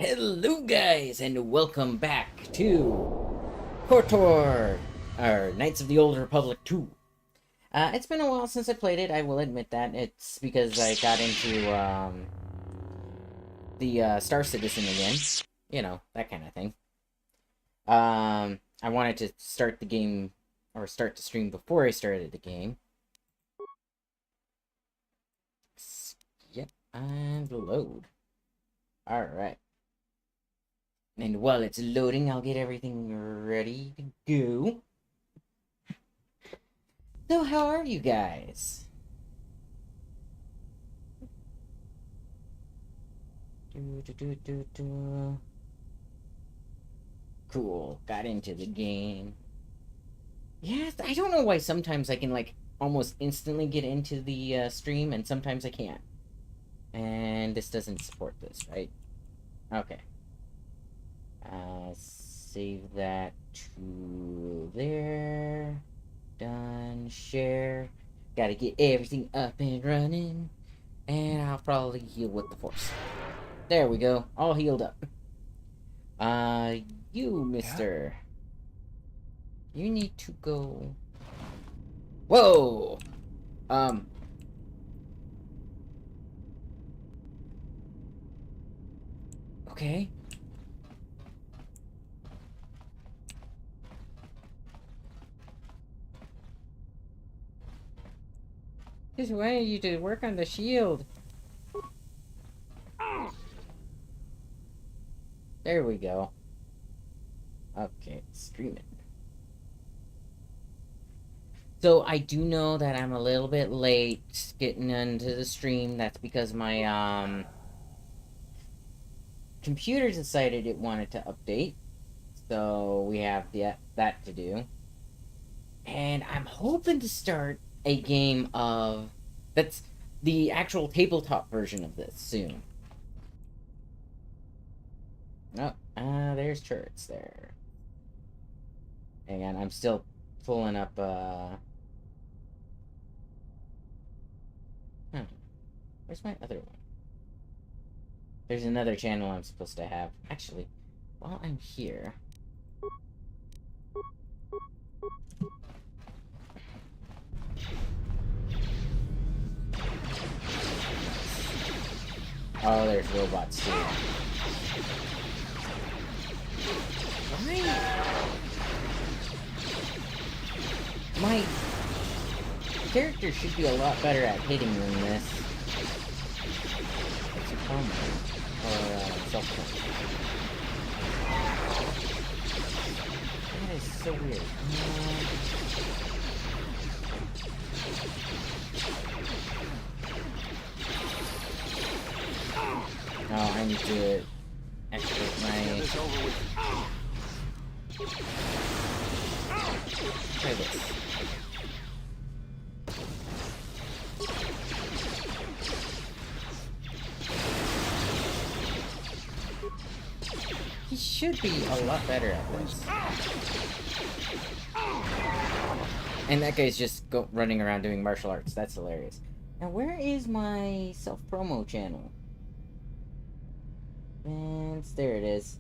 Hello guys, and welcome back to KotOR, or Knights of the Old Republic 2. It's been a while since I played it, I will admit that. It's because I got into, the, Star Citizen again. You know, that kind of thing. I wanted to start the game, or start the stream before I started the game. Yep, and load. Alright. And while it's loading, I'll get everything ready to go. So, how are you guys? Cool, got into the game. Yeah, I don't know why sometimes I can, like, almost instantly get into the stream, and sometimes I can't. And this doesn't support this, right? Okay. Save that to there. Done. Share. Gotta get everything up and running. And I'll probably heal with the force. There we go. All healed up. You, mister. You need to go... Whoa! Okay. Just wanted you to work on the shield. There we go. Okay, streaming. So I do know that I'm a little bit late getting into the stream. That's because my computer decided it wanted to update. So we have that to do. And I'm hoping to start a game of... That's the actual tabletop version of this soon. Oh, there's turrets there. Hang on, I'm still pulling up, Where's my other one? There's another channel I'm supposed to have. Actually, while I'm here... Oh, there's robots too. My character should be a lot better at hitting than this. What's a combo? Or, self-defense. That is so weird. Oh, I need to activate my... Try this. He should be a lot better at this. And that guy's just running around doing martial arts. That's hilarious. Now, where is my self-promo channel? And there it is.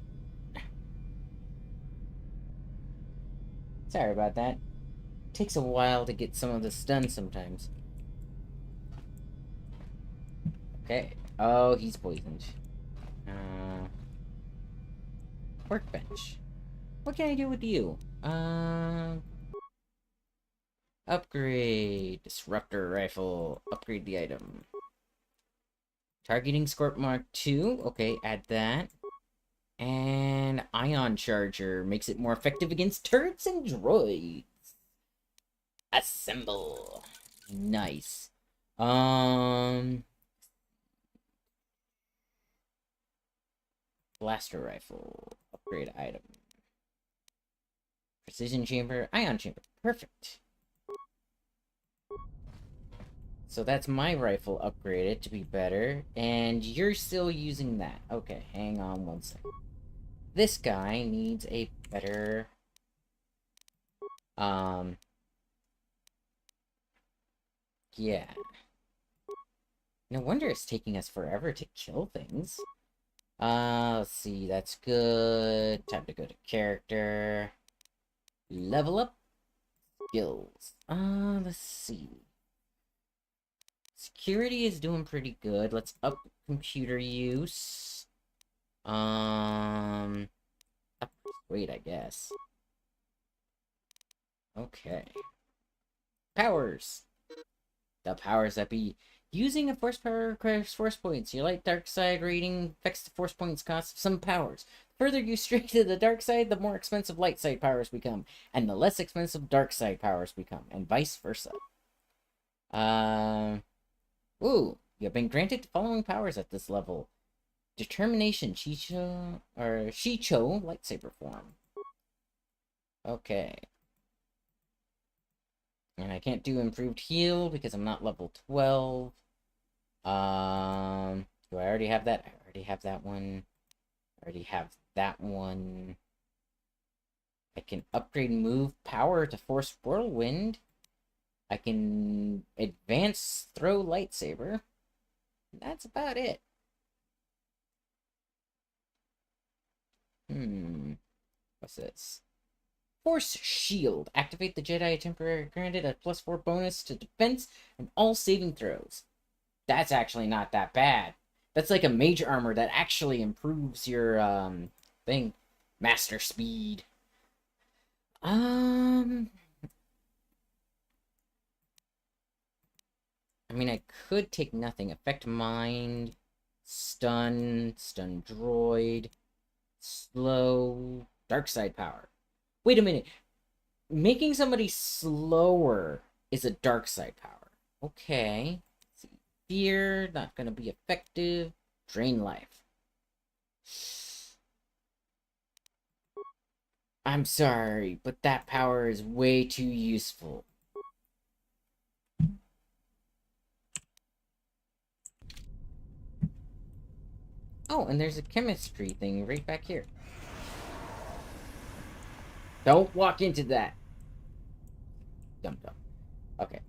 Sorry about that. Takes a while to get some of this done sometimes. Okay. Oh, he's poisoned. Workbench. What can I do with you? Upgrade. Disruptor rifle. Upgrade the item. Targeting Scorp Mark 2. Okay, add that. And Ion Charger makes it more effective against turrets and droids. Assemble. Nice. Blaster rifle. Upgrade item. Precision chamber. Ion chamber. Perfect. So that's my rifle upgraded to be better. And you're still using that. Okay, hang on one second. This guy needs a better... Yeah. No wonder it's taking us forever to kill things. Let's see, that's good. Time to go to character. Level up. Skills. Let's see. Security is doing pretty good. Let's up computer use. Up persuade, I guess. Okay. Powers. The powers that be. Using a force power requires force points. Your light dark side rating affects the force points cost of some powers. The further you stray to the dark side, the more expensive light side powers become, and the less expensive dark side powers become, and vice versa. Ooh, you have been granted the following powers at this level. Determination, Shicho lightsaber form. Okay. And I can't do improved heal because I'm not level 12. Do I already have that? I already have that one. I already have that one. I can upgrade move power to force whirlwind. I can advance throw lightsaber. That's about it. What's this? Force Shield. Activate the Jedi temporary granted a +4 bonus to defense and all saving throws. That's actually not that bad. That's like a mage armor that actually improves your thing. Master speed. I mean, I could take nothing. Affect mind, stun droid, slow, dark side power. Wait a minute. Making somebody slower is a dark side power. Okay. Let's see. Fear, not gonna be effective. Drain life. I'm sorry, but that power is way too useful. Oh, and there's a chemistry thing right back here. Don't walk into that. Dumb. Okay,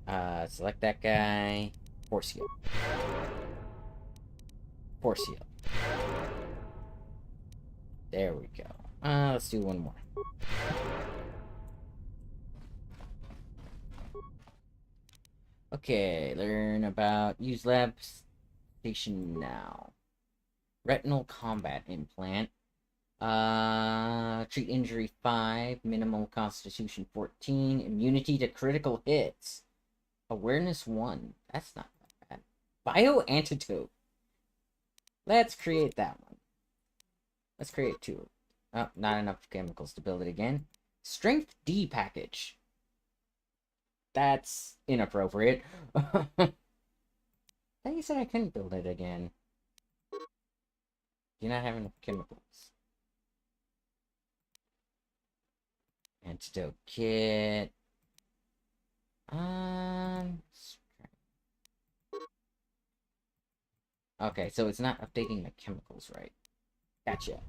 select that guy. Force heal. Force heal. There we go. Let's do one more. Okay, learn about use lab station now. Retinal combat implant. Treat injury 5, minimal constitution 14, immunity to critical hits. Awareness 1. That's not that bad. Bio antidote. Let's create that one. Let's create 2. Oh, not enough chemicals to build it again. Strength D package. That's inappropriate. I thought you said I couldn't build it again. Do not have enough chemicals. Antidote kit. Okay, so it's not updating the chemicals right. Gotcha.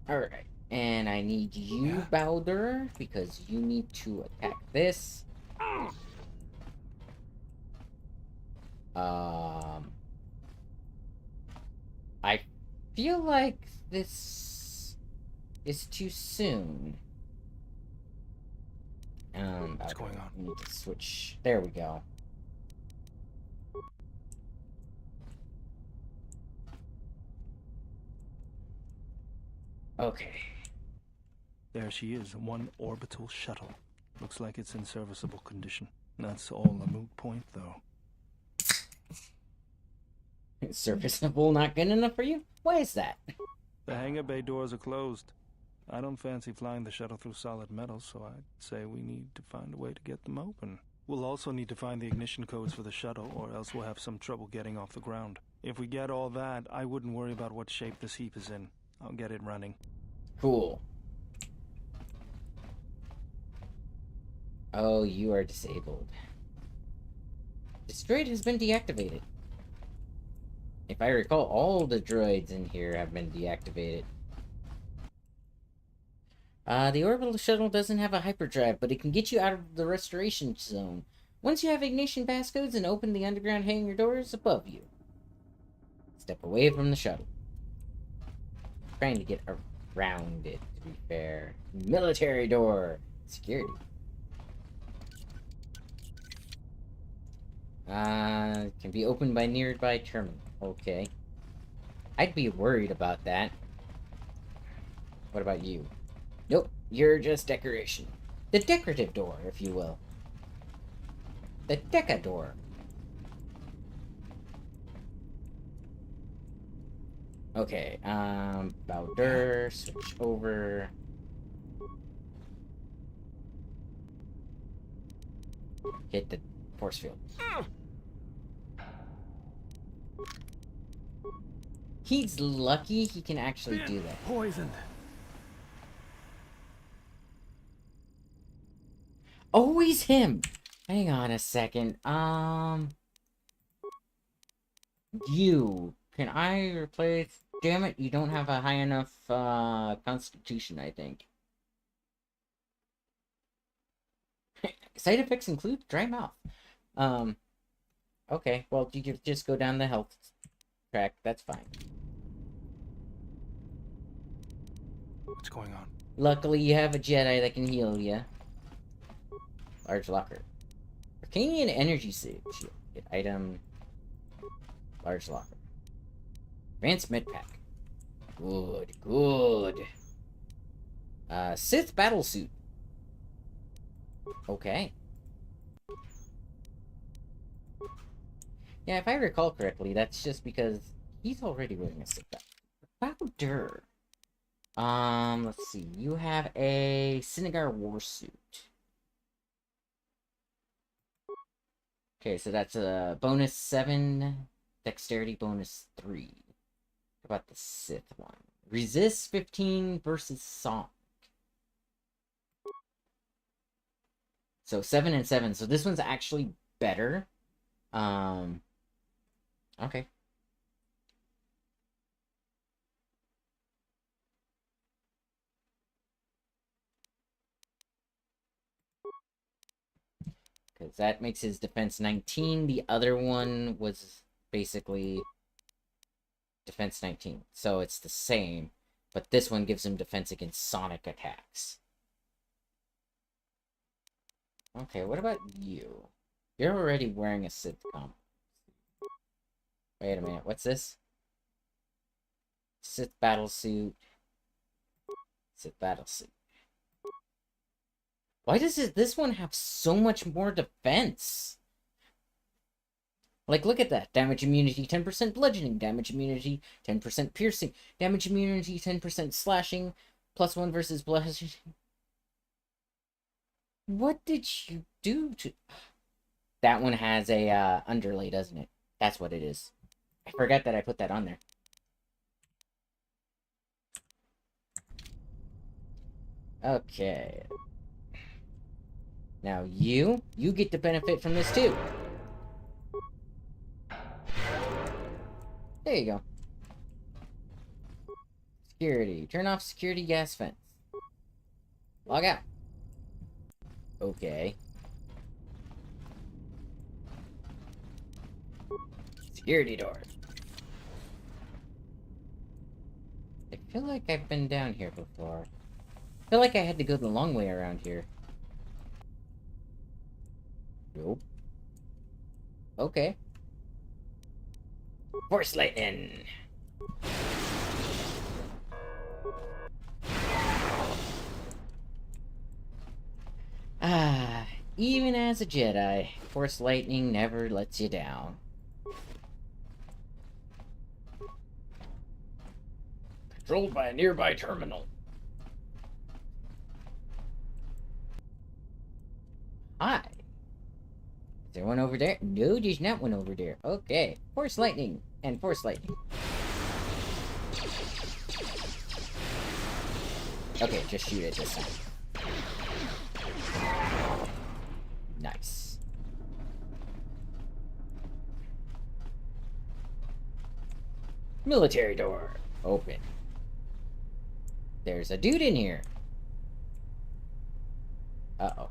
Alright. And I need you, Bowder, because you need to attack this. I feel like this is too soon. What's going on? I need to switch. There we go. Okay. There she is, one orbital shuttle. Looks like it's in serviceable condition. That's all a moot point, though. Serviceable not good enough for you? Why is that? The hangar bay doors are closed. I don't fancy flying the shuttle through solid metal, so I'd say we need to find a way to get them open. We'll also need to find the ignition codes for the shuttle, or else we'll have some trouble getting off the ground. If we get all that, I wouldn't worry about what shape this heap is in. I'll get it running. Cool. Oh, you are disabled. This droid has been deactivated. If I recall, all the droids in here have been deactivated. The orbital shuttle doesn't have a hyperdrive, but it can get you out of the restoration zone. Once you have ignition passcodes and open the underground hangar doors above you. Step away from the shuttle. Trying to get around it, to be fair. Military door. Security. Can be opened by nearby terminal. Okay. I'd be worried about that. What about you? Nope, you're just decoration. The decorative door, if you will. The Deca door. Okay, Bowder, switch over. Hit the force field. He's lucky he can actually do that. Poisoned. Always him! Hang on a second. You. Can I replace... Damn it, you don't have a high enough, constitution, I think. Side effects include dry mouth. Okay, well, you could just go down the health track. That's fine. What's going on? Luckily, you have a Jedi that can heal you. Large locker. Arcanian energy shield. Get item. Large locker. Advanced med pack. Good, good. Sith battle suit. Okay. Yeah, if I recall correctly, that's just because he's already wearing a Sith Bowder. Let's see. You have a Cinegar war suit. Okay, so that's a bonus 7, dexterity bonus 3. What about the Sith one? Resist 15 versus Sonic. So 7 and 7. So this one's actually better. Okay. Because that makes his defense 19. The other one was basically defense 19. So it's the same. But this one gives him defense against sonic attacks. Okay, what about you? You're already wearing a Sith comp. Wait a minute, what's this? Sith battle suit. Sith battle suit. Why does this one have so much more defense? Like, look at that. Damage immunity, 10% bludgeoning. Damage immunity, 10% piercing. Damage immunity, 10% slashing. +1 versus bludgeoning. What did you do to... That one has a, underlay, doesn't it? That's what it is. I forgot that I put that on there. Okay. Now you get to benefit from this too. There you go. Security. Turn off security gas vents. Log out. Okay. Security doors. I feel like I've been down here before. I feel like I had to go the long way around here. Nope. Okay. Force lightning. Ah, even as a Jedi, Force lightning never lets you down. Controlled by a nearby terminal. Hi. Is there one over there? No, there's not one over there. Okay. Force lightning. And force lightning. Okay, just shoot it this time. Nice. Military door. Open. There's a dude in here. Uh-oh.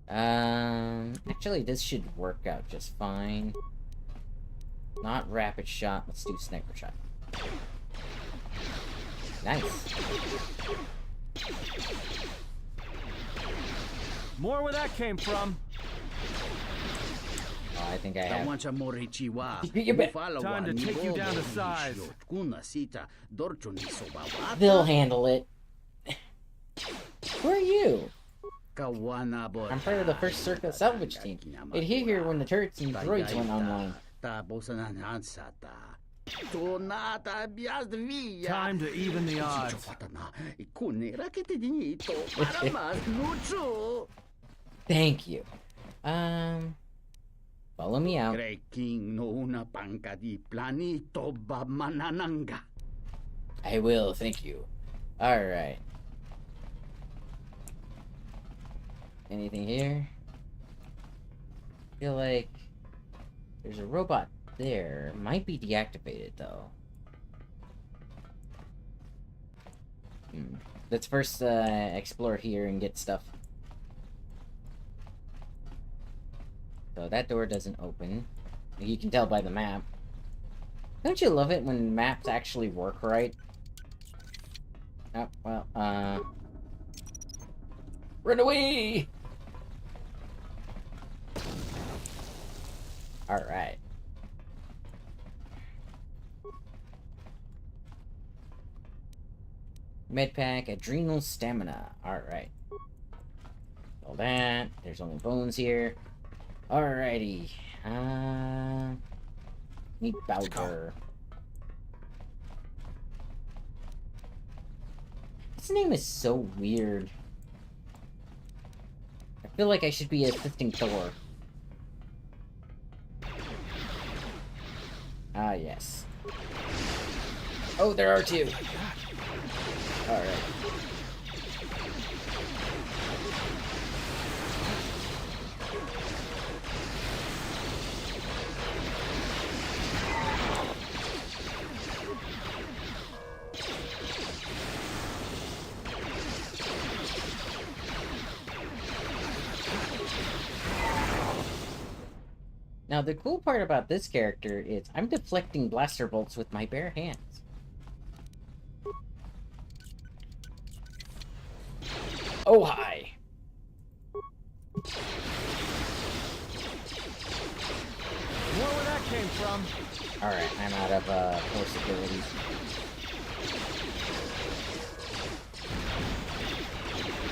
Actually, this should work out just fine. Not rapid shot. Let's do sniper shot. Nice. More where that came from. Oh, I think I have. Time to take you down to size. They'll handle it. Who are you? I'm part of the first Circle salvage team. It hit here when the turrets and droids went online. Time to even the odds. Thank you. Follow me out. I will, thank you. Alright. Anything here? I feel like there's a robot there. Might be deactivated though. Let's first explore here and get stuff. So that door doesn't open. You can tell by the map. Don't you love it when maps actually work right? Oh, well, run away! Alright. Medpack, adrenal stamina. Alright. All that. There's only bones here. Alrighty. Need Bowser. His name is so weird. I feel like I should be assisting Thor. Ah, yes. Oh, there are two. Alright. Now, the cool part about this character is I'm deflecting blaster bolts with my bare hands. Oh, hi! More where that came from. Alright, I'm out of force abilities.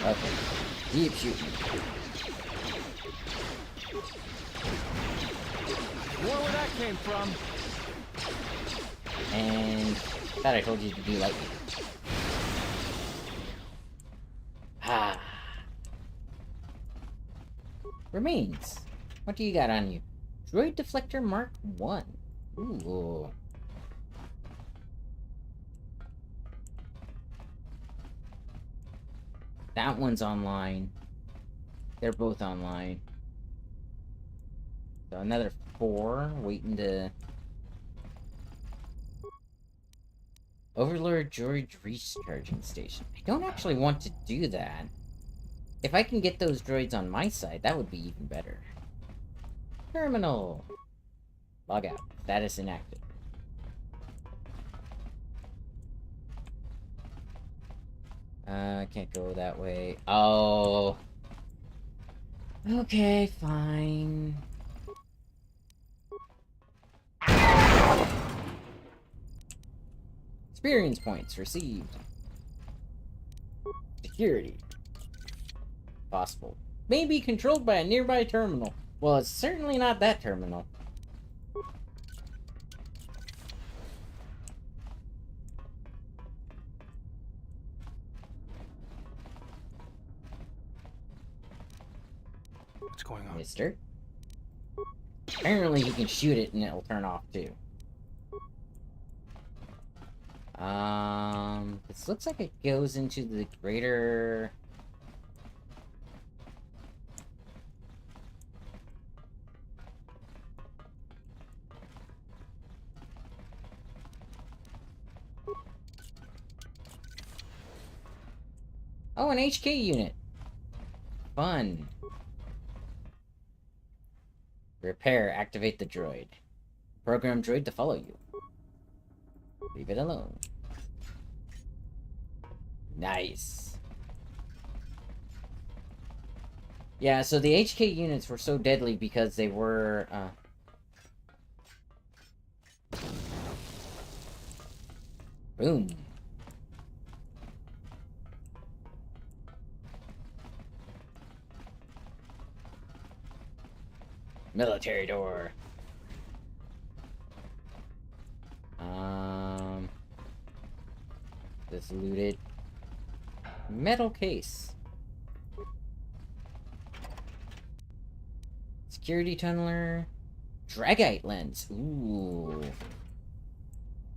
Okay. Keep shooting. More where that came from. And thought I told you to do lightning. Ah. Remains. What do you got on you? Droid Deflector Mark 1. Ooh. That one's online. They're both online. So another 4 waiting to... Overlord Droid Recharging Station. I don't actually want to do that. If I can get those droids on my side, that would be even better. Terminal. Log out. Status inactive. Can't go that way. Oh. Okay, fine. Experience points received. Security. Possible. May be controlled by a nearby terminal. Well, it's certainly not that terminal. What's going on? Mister? Apparently you can shoot it and it'll turn off too. This looks like it goes into the greater... Oh, an HK unit. Fun. Repair. Activate the droid. Program droid to follow you. Leave it alone. Nice. Yeah, so the HK units were so deadly because they were, Boom. Military door. This looted. Metal case. Security tunneler. Dragite lens. Ooh.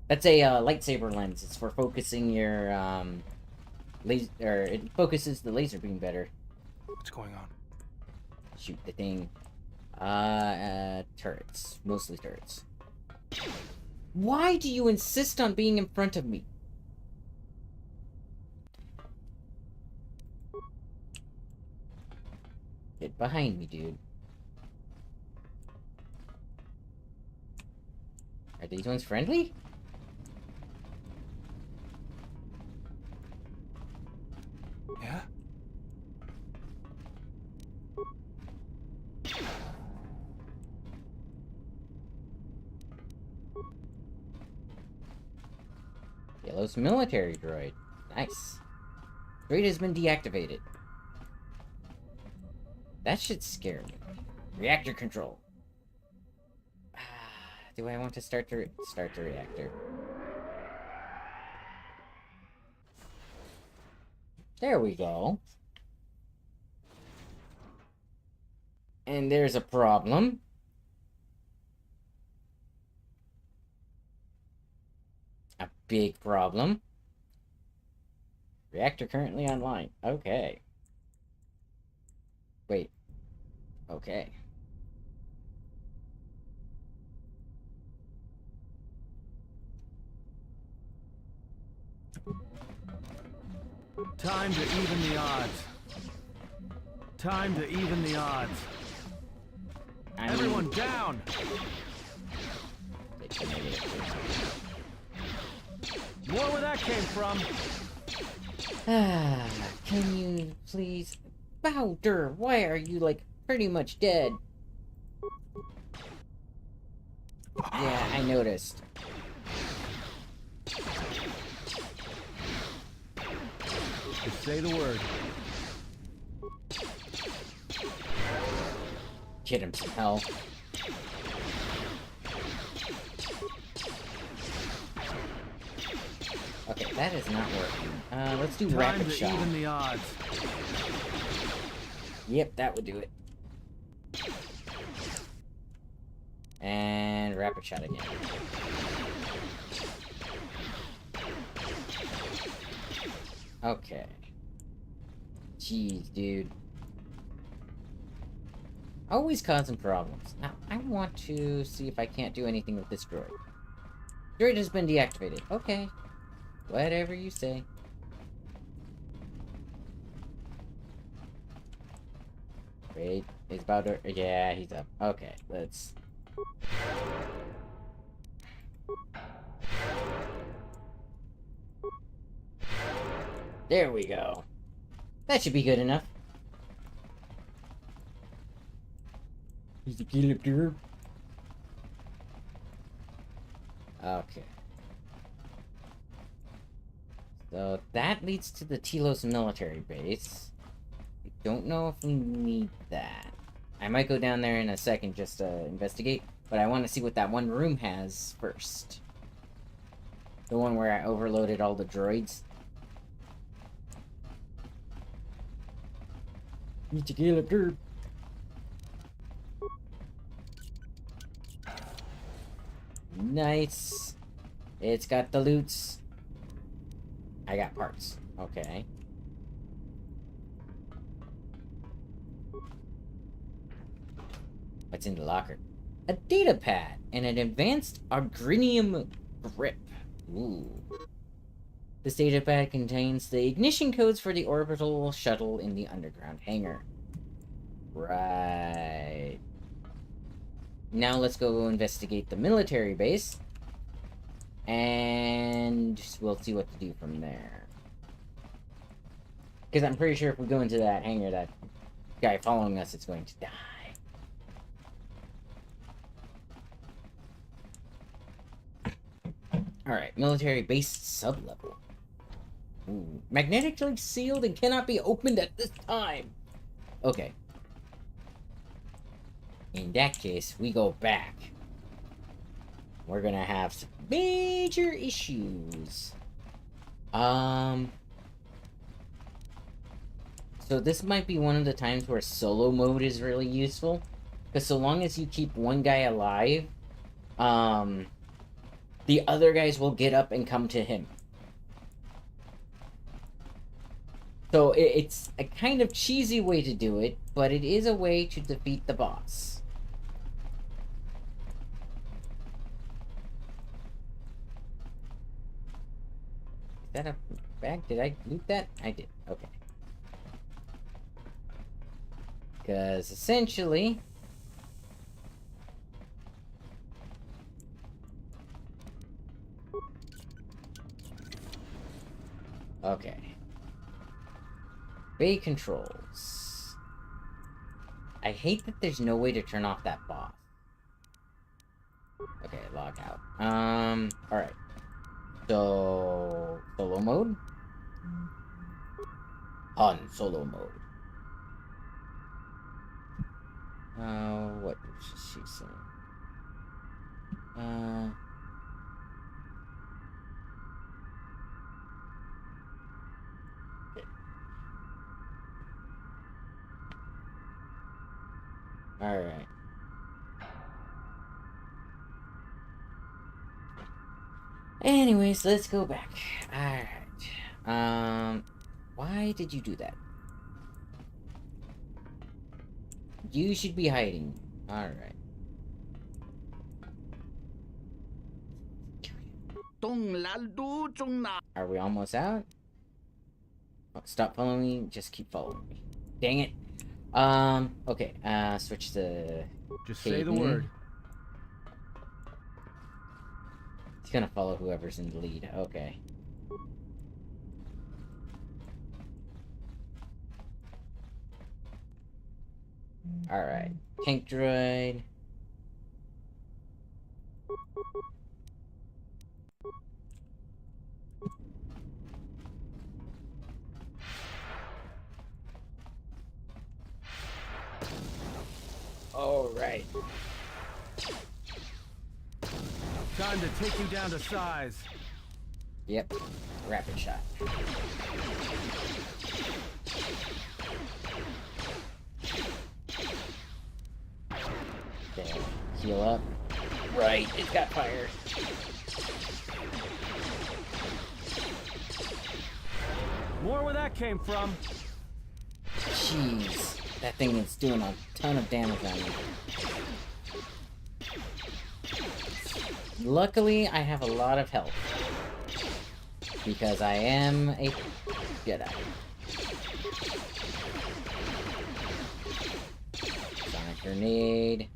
That's a lightsaber lens. It's for focusing your laser, or it focuses the laser beam better. What's going on? Shoot the thing. Turrets. Mostly turrets. Why do you insist on being in front of me? Get behind me, dude. Are these ones friendly? Yeah? Yellow's military droid. Nice. Droid has been deactivated. That should scare me. Reactor control. Do I want to start the reactor? There we go. And there's a problem. A big problem. Reactor currently online. Okay. Wait. Okay. Time to even the odds. Time to even the odds. Everyone down! More where that came from. Can you please... Bowder, why are you, like, pretty much dead? Yeah, I noticed. Just say the word. Get him some hell. Okay, that is not working. Let's do rapid shot. Time to even the odds. Yep, that would do it. And rapid shot again. Okay. Jeez, dude. Always causing problems. Now, I want to see if I can't do anything with this droid. Droid has been deactivated. Okay. Whatever you say. Wait, he's about to... Yeah, he's up. Okay, let's... There we go. That should be good enough. He's a kill up there. Okay. So that leads to the Telos military base. I don't know if we need that. I might go down there in a second just to investigate, but I want to see what that one room has first. The one where I overloaded all the droids. Need to kill up there. Nice. It's got the loots. I got parts. Okay. What's in the locker? A data pad and an advanced agrinium grip. Ooh. This data pad contains the ignition codes for the orbital shuttle in the underground hangar. Right. Now let's go investigate the military base. And we'll see what to do from there. Because I'm pretty sure if we go into that hangar, that guy following us is going to die. Alright, military base sub-level. Ooh, magnetically sealed and cannot be opened at this time. Okay. In that case, we go back. We're gonna have some major issues. So this might be one of the times where solo mode is really useful. Because so long as you keep one guy alive, the other guys will get up and come to him. So it's a kind of cheesy way to do it, but it is a way to defeat the boss. Is that a bag? Did I loot that? I did. Okay. Because essentially... Okay. Bay controls. I hate that there's no way to turn off that boss. Okay, log out. Alright. So... Solo mode? On solo mode. What was she saying? Okay. Alright. Anyways, let's go back. Alright. Why did you do that? You should be hiding. Alright. Are we almost out? Oh, stop following me. Just keep following me. Dang it. Okay. Switch to... Just say the word. He's gonna follow whoever's in the lead. Okay. Alright. Tank droid. Alright. Time to take you down to size. Yep. Rapid shot. Okay. Heal up. Right, it's got fire. More where that came from. Jeez. That thing is doing a ton of damage on me. Luckily, I have a lot of health. Because I am a Jedi. Sonic grenade.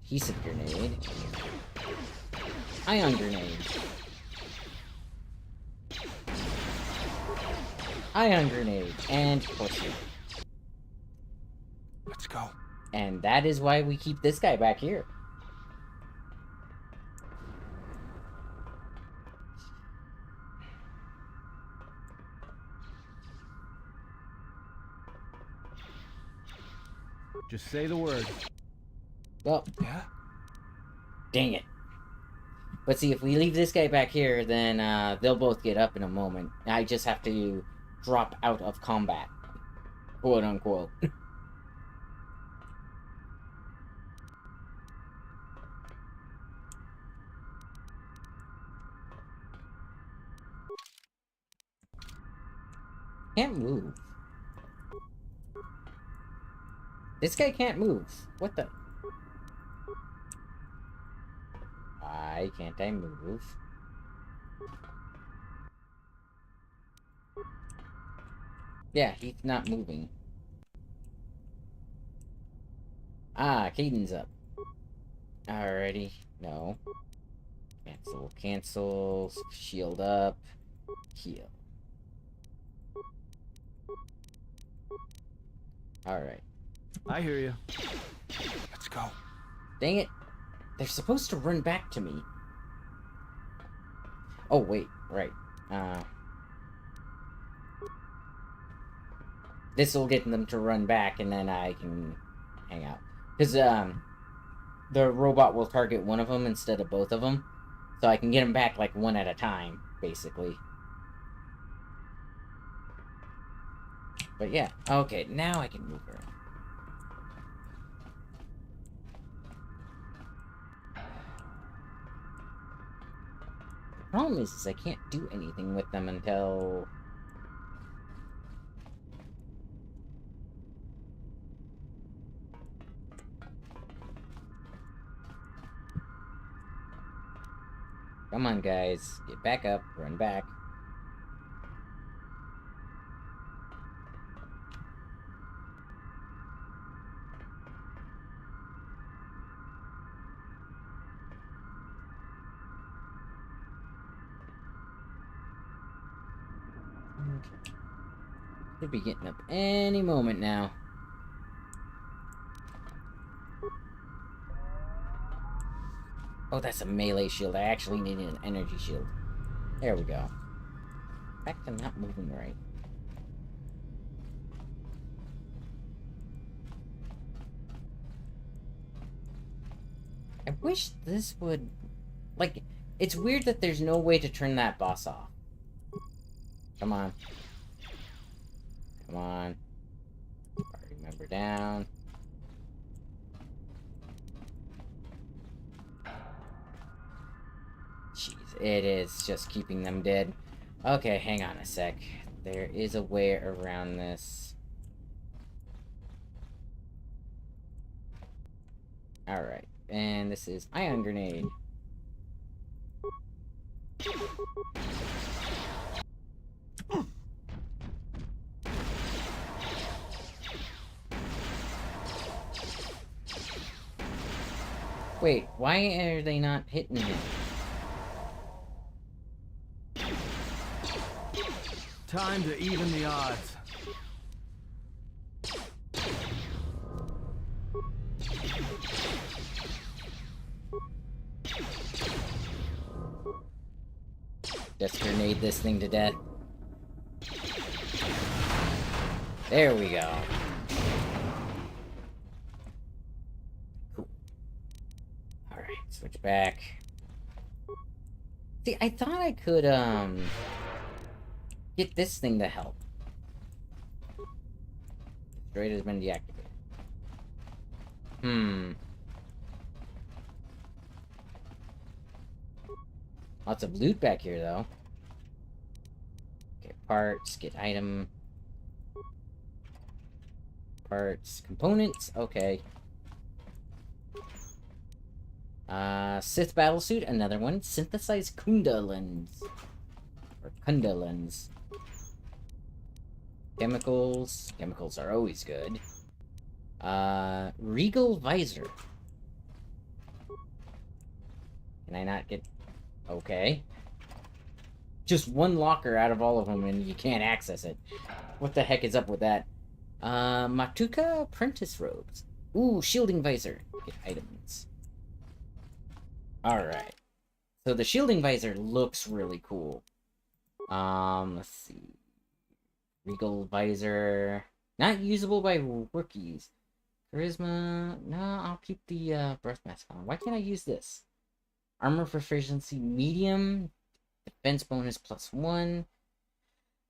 Adhesive grenade. Ion grenade. Ion grenade. And force. Let's go. And that is why we keep this guy back here. Just say the word. Well, Yeah? dang it. But see, if we leave this guy back here, then they'll both get up in a moment. I just have to drop out of combat. Quote unquote. Can't move. This guy can't move. What the? Why can't I move? Yeah, he's not moving. Ah, Caden's up. Alrighty. No. Cancel, cancel. Shield up. Heal. Alright. I hear you. Let's go. Dang it. They're supposed to run back to me. Oh, wait. Right. This will get them to run back, and then I can hang out. Because, the robot will target one of them instead of both of them. So I can get them back, like, one at a time, basically. But yeah. Okay, now I can move her. Problem is I can't do anything with them until... Come on, guys. Get back up. Run back. Okay. Could be getting up any moment now. Oh, that's a melee shield. I actually needed an energy shield. There we go. Back to not moving right. I wish this would... Like, it's weird that there's no way to turn that boss off. Come on. Come on. Party member down. Jeez, it is just keeping them dead. Okay, hang on a sec. There is a way around this. Alright, and this is Ion Grenade. Wait, why are they not hitting him? Time to even the odds. Just grenade this thing to death. There we go. Cool. Alright, switch back. See, I thought I could, get this thing to help. Destroyed has been deactivated. Lots of loot back here, though. Get parts, get item. Parts, components, okay. Sith battlesuit, another one. Synthesized Kundalins. Or Kundalins. Chemicals. Chemicals are always good. Regal visor. Can I not get... Okay. Just one locker out of all of them and you can't access it. What the heck is up with that? Matuka apprentice robes. Ooh, shielding visor. Get items. Alright. So the shielding visor looks really cool. Let's see. Regal visor. Not usable by rookies. Charisma. No, I'll keep the breath mask on. Why can't I use this? Armor proficiency medium. Defense bonus +1.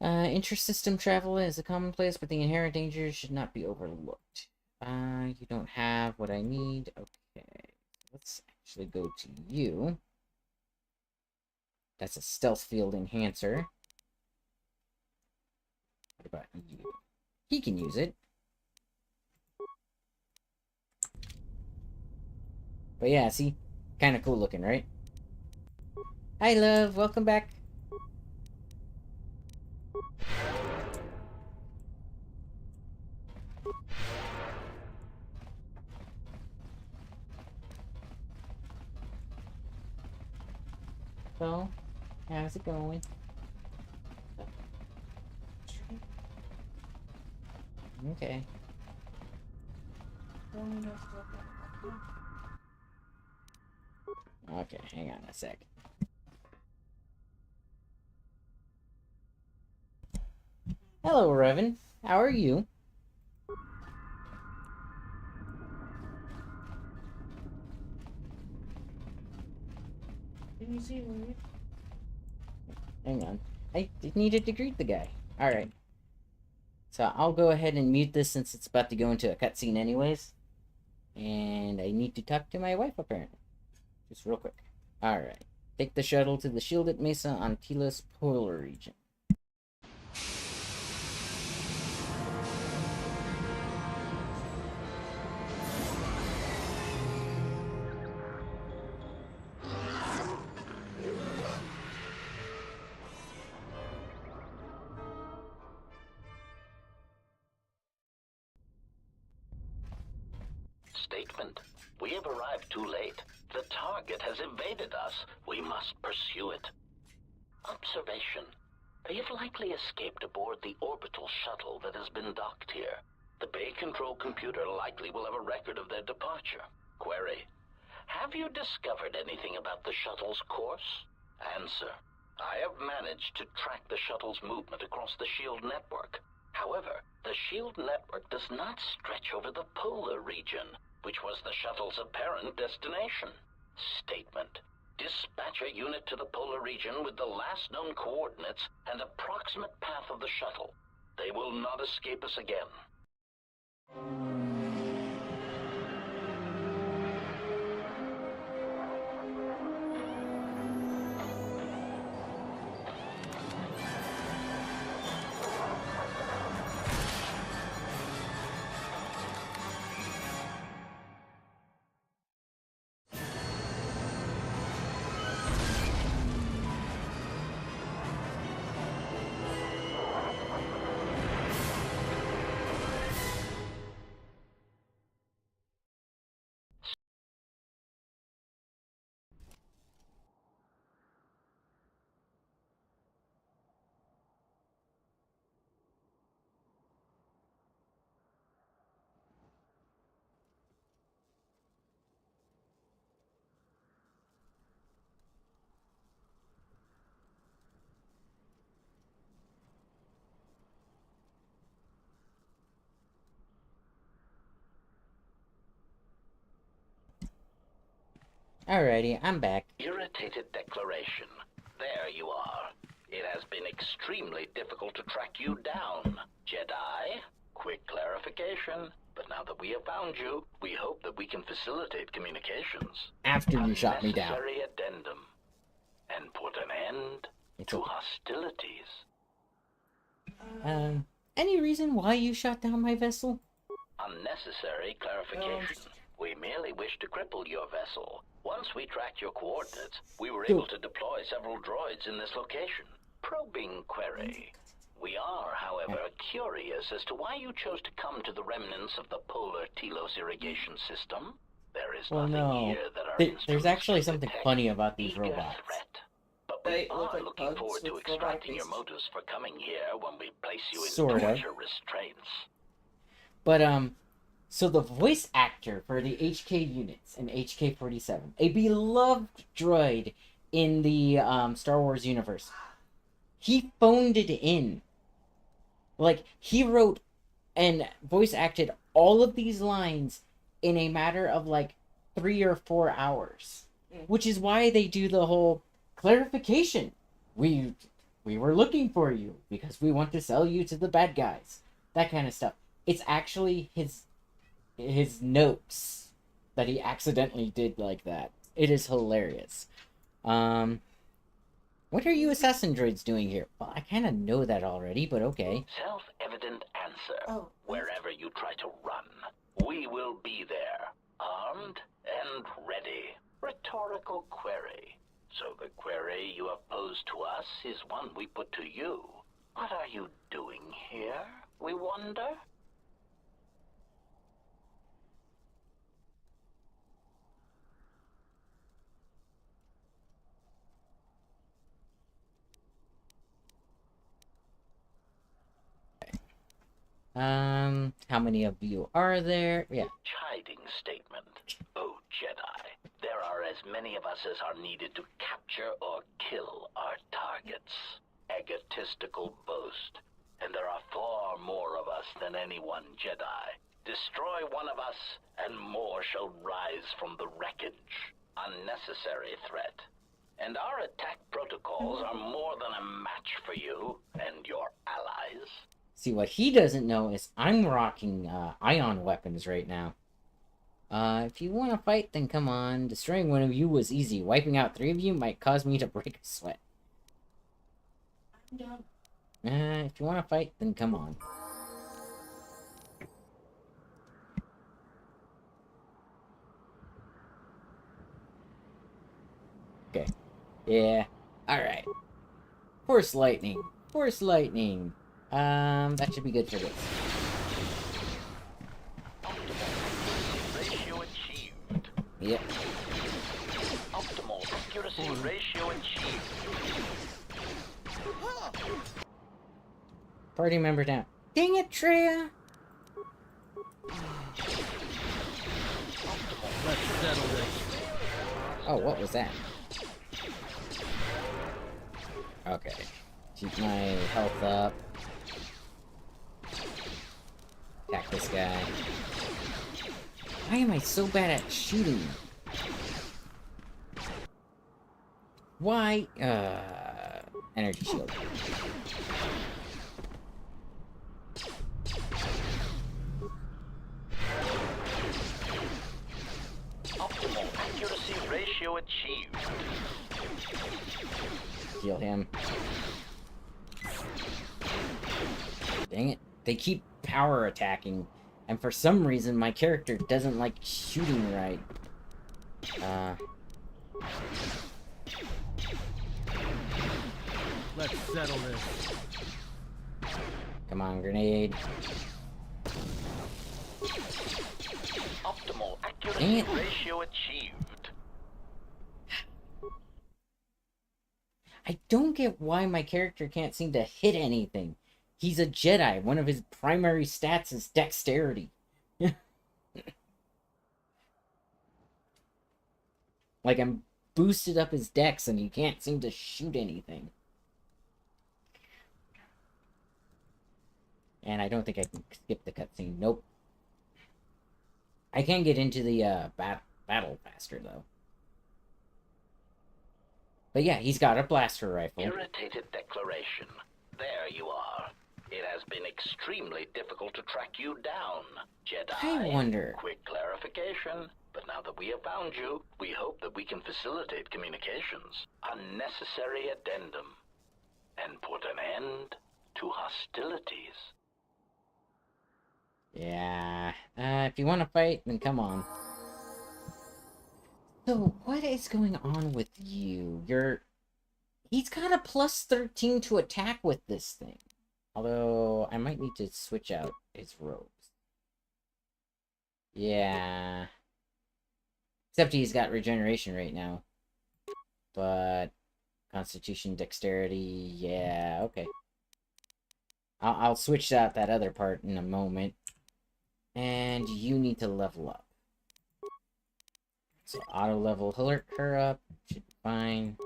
Inter-system travel is a commonplace, but the inherent dangers should not be overlooked. You don't have what I need. Okay. Let's actually go to you. That's a stealth field enhancer. What about you? He can use it. But yeah, see? Kind of cool looking, right? Hi, love. Welcome back. So, how's it going? Okay. Okay, hang on a sec. Hello, Revan. How are you? Can you see me? Hang on. I needed to greet the guy. Alright. So I'll go ahead and mute this since it's about to go into a cutscene anyways. And I need to talk to my wife, apparently. Just real quick. Alright. Take the shuttle to the shielded mesa on Tila's polar region. Statement. We have arrived too late. The target has evaded us. We must pursue it. Observation. They have likely escaped aboard the orbital shuttle that has been docked here. The bay control computer likely will have a record of their departure. Query. Have you discovered anything about the shuttle's course? Answer. I have managed to track the shuttle's movement across the SHIELD network. However, the SHIELD network does not stretch over the polar region, which was the shuttle's apparent destination. Statement. Dispatch a unit to the polar region with the last known coordinates and approximate path of the shuttle. They will not escape us again. Alrighty, I'm back. Irritated declaration. There you are. It has been extremely difficult to track you down, Jedi. Quick clarification. But now that we have found you, we hope that we can facilitate communications. After you shot me down. Unnecessary addendum. And put an end It's to okay. hostilities. Any reason why you shot down my vessel? Unnecessary clarification. We merely wish to cripple your vessel. Once we tracked your coordinates, we were able to deploy several droids in this location. Probing query. We are, however, curious as to why you chose to come to the remnants of the polar Telos irrigation system. There is Well, nothing no. here that our There's instruments actually can something detect funny about these eager robots. threat. But They we look are like looking bugs forward to with robot extracting your faces. motives for coming here when we place you in Sort of. torture restraints. But, so the voice actor for the HK units in HK-47, a beloved droid in the, Star Wars universe, he phoned it in. Like, he wrote and voice acted all of these lines in a matter of, like, 3 or 4 hours. Which is why they do the whole clarification. We were looking for you because we want to sell you to the bad guys. That kind of stuff. It's actually his notes that he accidentally did like that. It is hilarious. What are you assassin droids doing here? Well, I kind of know that already, but okay. Self-evident answer. Oh. Wherever you try to run, we will be there, armed and ready. Rhetorical query. So the query you have posed to us is one we put to you. What are you doing here, we wonder? How many of you are there? Yeah. Chiding statement. Oh, Jedi. There are as many of us as are needed to capture or kill our targets. Egotistical boast. And there are far more of us than any one Jedi. Destroy one of us, and more shall rise from the wreckage. Unnecessary threat. And our attack protocols are more than a match for you and your allies. See, what he doesn't know is I'm rocking ion weapons right now. If you want to fight, then come on. Destroying one of you was easy. Wiping out 3 of you might cause me to break a sweat. If you want to fight, then come on. Okay. Yeah. Alright. Force lightning. Force lightning. That should be good for this. Ratio achieved. Yep. Optimal accuracy ratio achieved. Party member down. Dang it, Treya! Let's settle this. Oh, what was that? Okay. Keep my health up. Attack this guy. Why am I so bad at shooting? Why? Energy shield. Optimal accuracy ratio achieved. Heal him. Dang it. They keep power attacking, and for some reason my character doesn't like shooting right. Let's settle this. Come on, grenade. Optimal Dang accuracy it. ratio achieved. I don't get why my character can't seem to hit anything. He's a Jedi. One of his primary stats is dexterity. Like, I'm boosted up his dex and he can't seem to shoot anything. And I don't think I can skip the cutscene. Nope. I can get into the battle faster, though. But yeah, he's got a blaster rifle. Irritated declaration. There you are. It has been extremely difficult to track you down, Jedi. I wonder. Quick clarification. But now that we have found you, we hope that we can facilitate communications. Unnecessary addendum. And put an end to hostilities. Yeah. If you want to fight, then come on. So, what is going on with you? He's got a plus 13 to attack with this thing. Although, I might need to switch out his robes. Yeah. Except he's got regeneration right now. But Constitution, Dexterity, yeah, okay. I'll switch out that other part in a moment. And you need to level up. So auto level her up. Should be fine.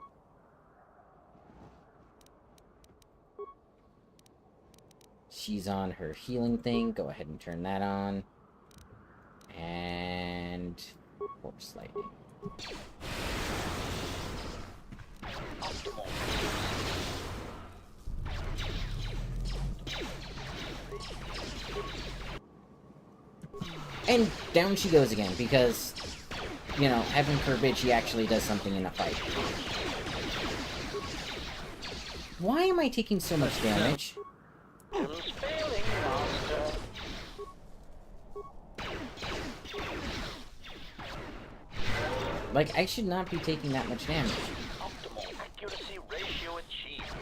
She's on her healing thing. Go ahead and turn that on. And force lightning. And down she goes again, because, you know, heaven forbid she actually does something in a fight. Why am I taking so much damage? Tim's failing, Master. Like, I should not be taking that much damage. Optimal accuracy ratio achieved.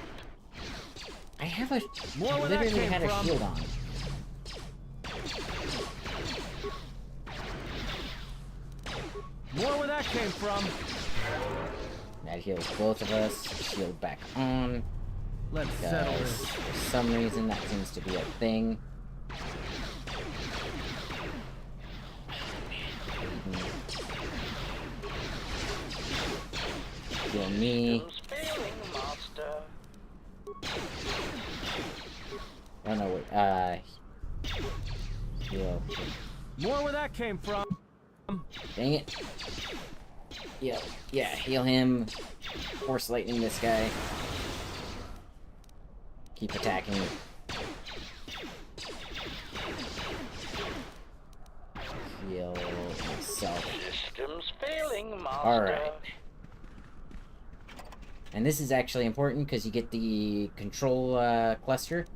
I have a... More where that literally came had a from. shield on. More where that came from. That heals both of us. Shield back on. Let's settle Because this. for some reason that seems to be a thing. Heal me. Systems failing, master. Oh no, wait. Heal. More where that came from. Dang it. Yeah, heal him. Force lightning this guy. Keep attacking. Heal myself. Systems failing, master. Alright. And this is actually important because you get the control cluster.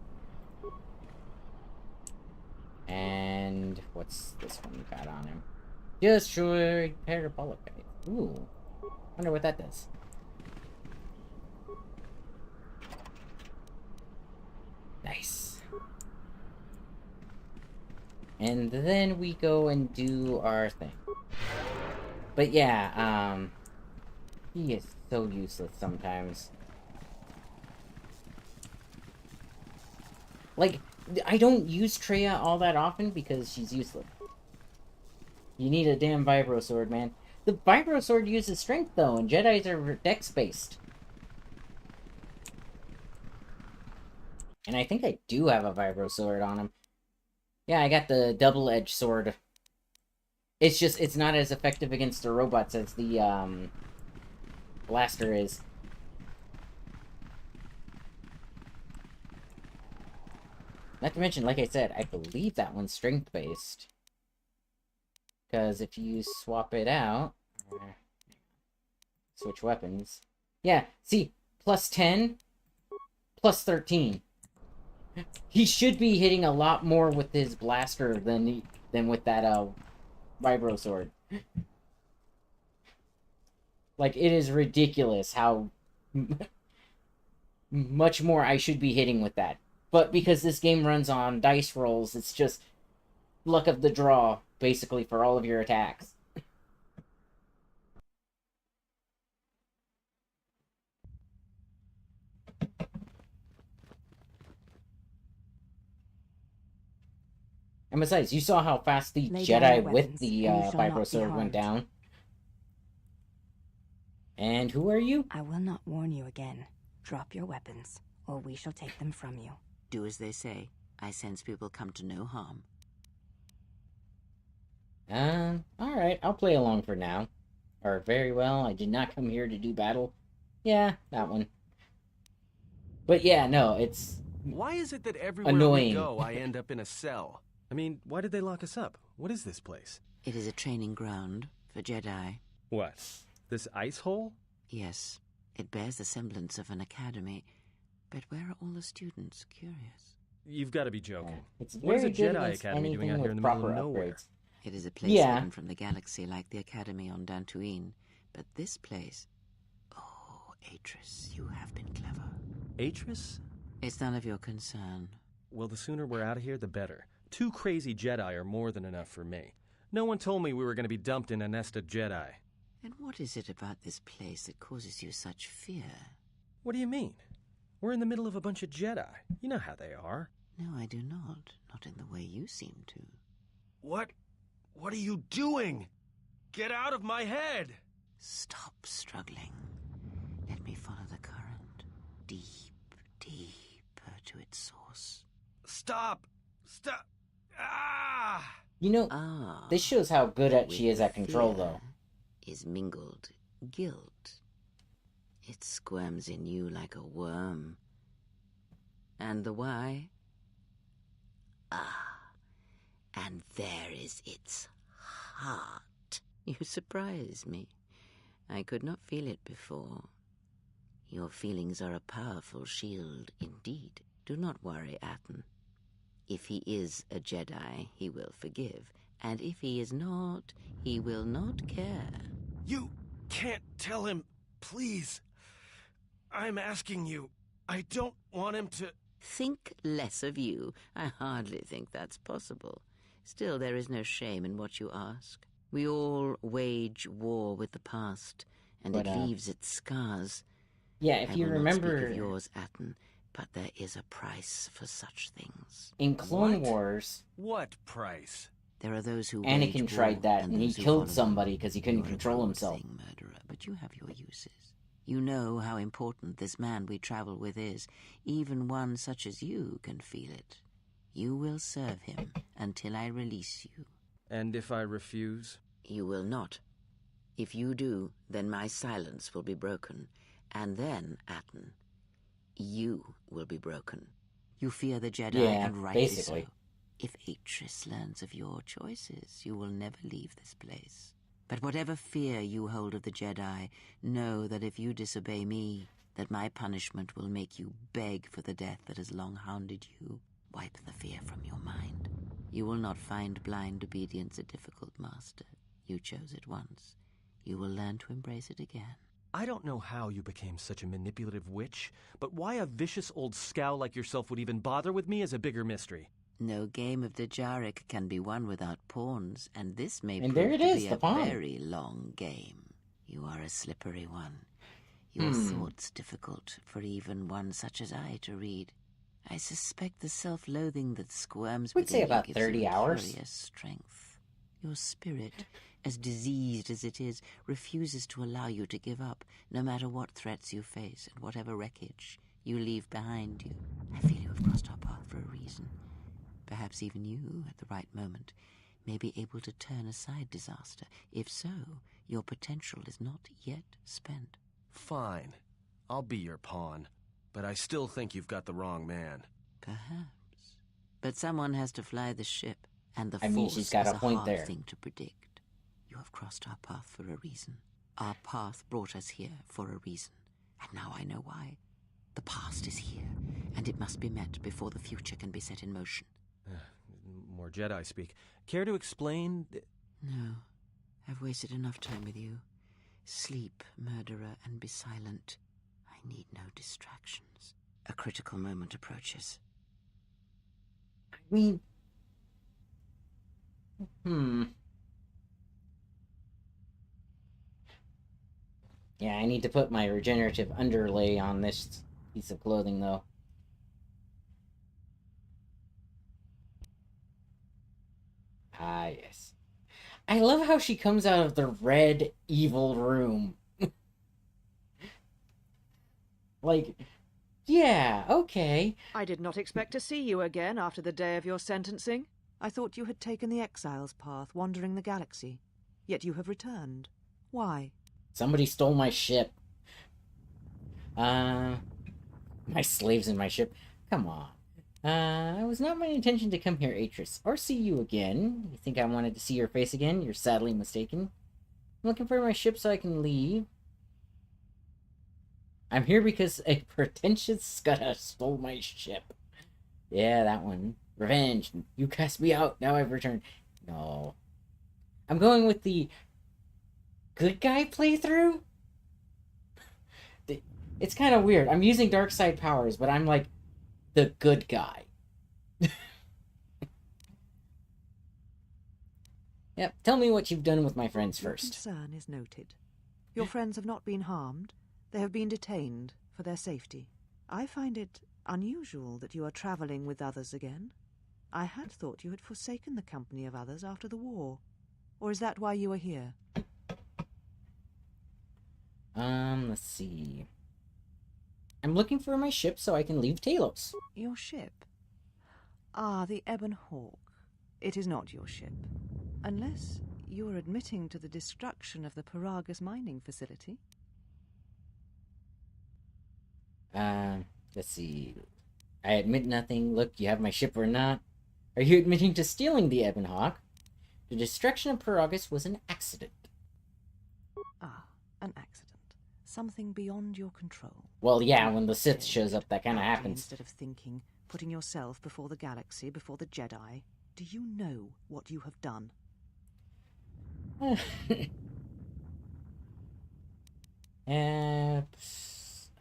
And what's this one got on him? Destroy parabolic guy. Ooh. Wonder what that does. Nice. And then we go and do our thing. But yeah, he is so useless sometimes. Like, I don't use Treya all that often because she's useless. You need a damn Vibro Sword, man. The Vibro Sword uses strength, though, and Jedis are dex-based. And I think I do have a Vibro Sword on him. Yeah, I got the double-edged sword. It's just, it's not as effective against the robots as the, blaster is. Not to mention, like I said, I believe that one's strength-based. Because if you swap it out... switch weapons. Yeah, see, plus 10, plus 13. He should be hitting a lot more with his blaster than with that, Vibro Sword. Like, it is ridiculous how much more I should be hitting with that. But because this game runs on dice rolls, it's just luck of the draw, basically, for all of your attacks. And besides, you saw how fast the Lay down your Jedi with weapons, the and you shall not Vibro be Sword went harmed. down. And who are you? I will not warn you again. Drop your weapons, or we shall take them from you. Do as they say. I sense people come to no harm. Alright, I'll play along for now. Or, very well, I did not come here to do battle. Yeah, that one. But yeah, no, it's Why is it that everywhere annoying. we go, I end up in a cell? I mean, why did they lock us up? What is this place? It is a training ground for Jedi. What? This ice hole? Yes, it bears the semblance of an academy. But where are all the students? Curious. You've got to be joking. It's What is very a good Jedi against Academy doing anything out here with in the middle of proper nowhere? upgrades. It is a place Yeah. hidden from the galaxy like the academy on Dantooine. But this place... Oh, Atris, you have been clever. Atris? It's none of your concern. Well, the sooner we're out of here, the better. 2 crazy Jedi are more than enough for me. No one told me we were going to be dumped in a nest of Jedi. And what is it about this place that causes you such fear? What do you mean? We're in the middle of a bunch of Jedi. You know how they are. No, I do not. Not in the way you seem to. What? What are you doing? Get out of my head! Stop struggling. Let me follow the current. Deep, deeper to its source. Stop! Stop! Ah! You know, Ah. this shows how good at she with is at control, fear though. Is mingled guilt. It squirms in you like a worm. And the why? Ah, and there is its heart. You surprise me. I could not feel it before. Your feelings are a powerful shield indeed. Do not worry, Atten. If he is a Jedi, he will forgive. And if he is not, he will not care. You can't tell him, please. I'm asking you. I don't want him to... Think less of you. I hardly think that's possible. Still, there is no shame in what you ask. We all wage war with the past, and But, it leaves its scars. Yeah, if I you will not speak remember of yours, Atten, but there is a price for such things. in Clone What? Wars, What price? There are those who Anakin wage tried war that, and he those who killed follow somebody them. 'cause he couldn't You're a control cold himself. thing, murderer, but you have your uses. You know how important this man we travel with is. Even one such as you can feel it. You will serve him until I release you. And if I refuse? You will not. If you do, then my silence will be broken. And then, Atten, you will be broken. You fear the Jedi, Yeah, and rightly basically. so. If Atris learns of your choices, you will never leave this place. But whatever fear you hold of the Jedi, know that if you disobey me, that my punishment will make you beg for the death that has long hounded you. Wipe the fear from your mind. You will not find blind obedience a difficult master. You chose it once. You will learn to embrace it again. I don't know how you became such a manipulative witch, but why a vicious old scow like yourself would even bother with me is a bigger mystery. No game of Djarik can be won without pawns, and this may And prove there it to is, be the a pawn. very long game. You are a slippery one. Your thoughts difficult for even one such as I to read. I suspect the self-loathing that squirms We'd within say you about gives 30 you a hours. curious strength. Your spirit, as diseased as it is, refuses to allow you to give up, no matter what threats you face and whatever wreckage you leave behind you. I feel you have crossed our path for a reason. Perhaps even you, at the right moment, may be able to turn aside disaster. If so, your potential is not yet spent. Fine. I'll be your pawn. But I still think you've got the wrong man. Perhaps. But someone has to fly the ship, and the I mean, Force she's got is a point hard there. thing to predict. You have crossed our path for a reason. Our path brought us here for a reason. And now I know why. The past is here, and it must be met before the future can be set in motion. More Jedi speak. Care to explain? No, I've wasted enough time with you. Sleep, murderer, and be silent. I need no distractions. A critical moment approaches. I mean... Yeah, I need to put my regenerative underlay on this piece of clothing, though. Ah, yes. I love how she comes out of the red, evil room. Like, yeah, okay. I did not expect to see you again after the day of your sentencing. I thought you had taken the exile's path, wandering the galaxy. Yet you have returned. Why? Somebody stole my ship. My slaves in my ship. Come on. It was not my intention to come here, Atris, or see you again. You think I wanted to see your face again? You're sadly mistaken. I'm looking for my ship so I can leave. I'm here because a pretentious scudda stole my ship. Yeah, that one. Revenge. You cast me out. Now I've returned. No. I'm going with the good guy playthrough? It's kind of weird. I'm using dark side powers, but I'm like the good guy. Yep, tell me what you've done with my friends Your first. concern is noted. Your friends have not been harmed. They have been detained for their safety. I find it unusual that you are travelling with others again. I had thought you had forsaken the company of others after the war. Or is that why you are here? Let's see. I'm looking for my ship so I can leave Talos. Your ship? Ah, the Ebon Hawk. It is not your ship. Unless you are admitting to the destruction of the Paragus mining facility. Let's see. I admit nothing. Look, you have my ship or not. Are you admitting to stealing the Ebon Hawk? The destruction of Paragus was an accident. Ah, an accident. Something beyond your control. Well, yeah, when the Sith shows up, that kind of Acting happens. Instead of thinking, putting yourself before the galaxy, before the Jedi, do you know what you have done?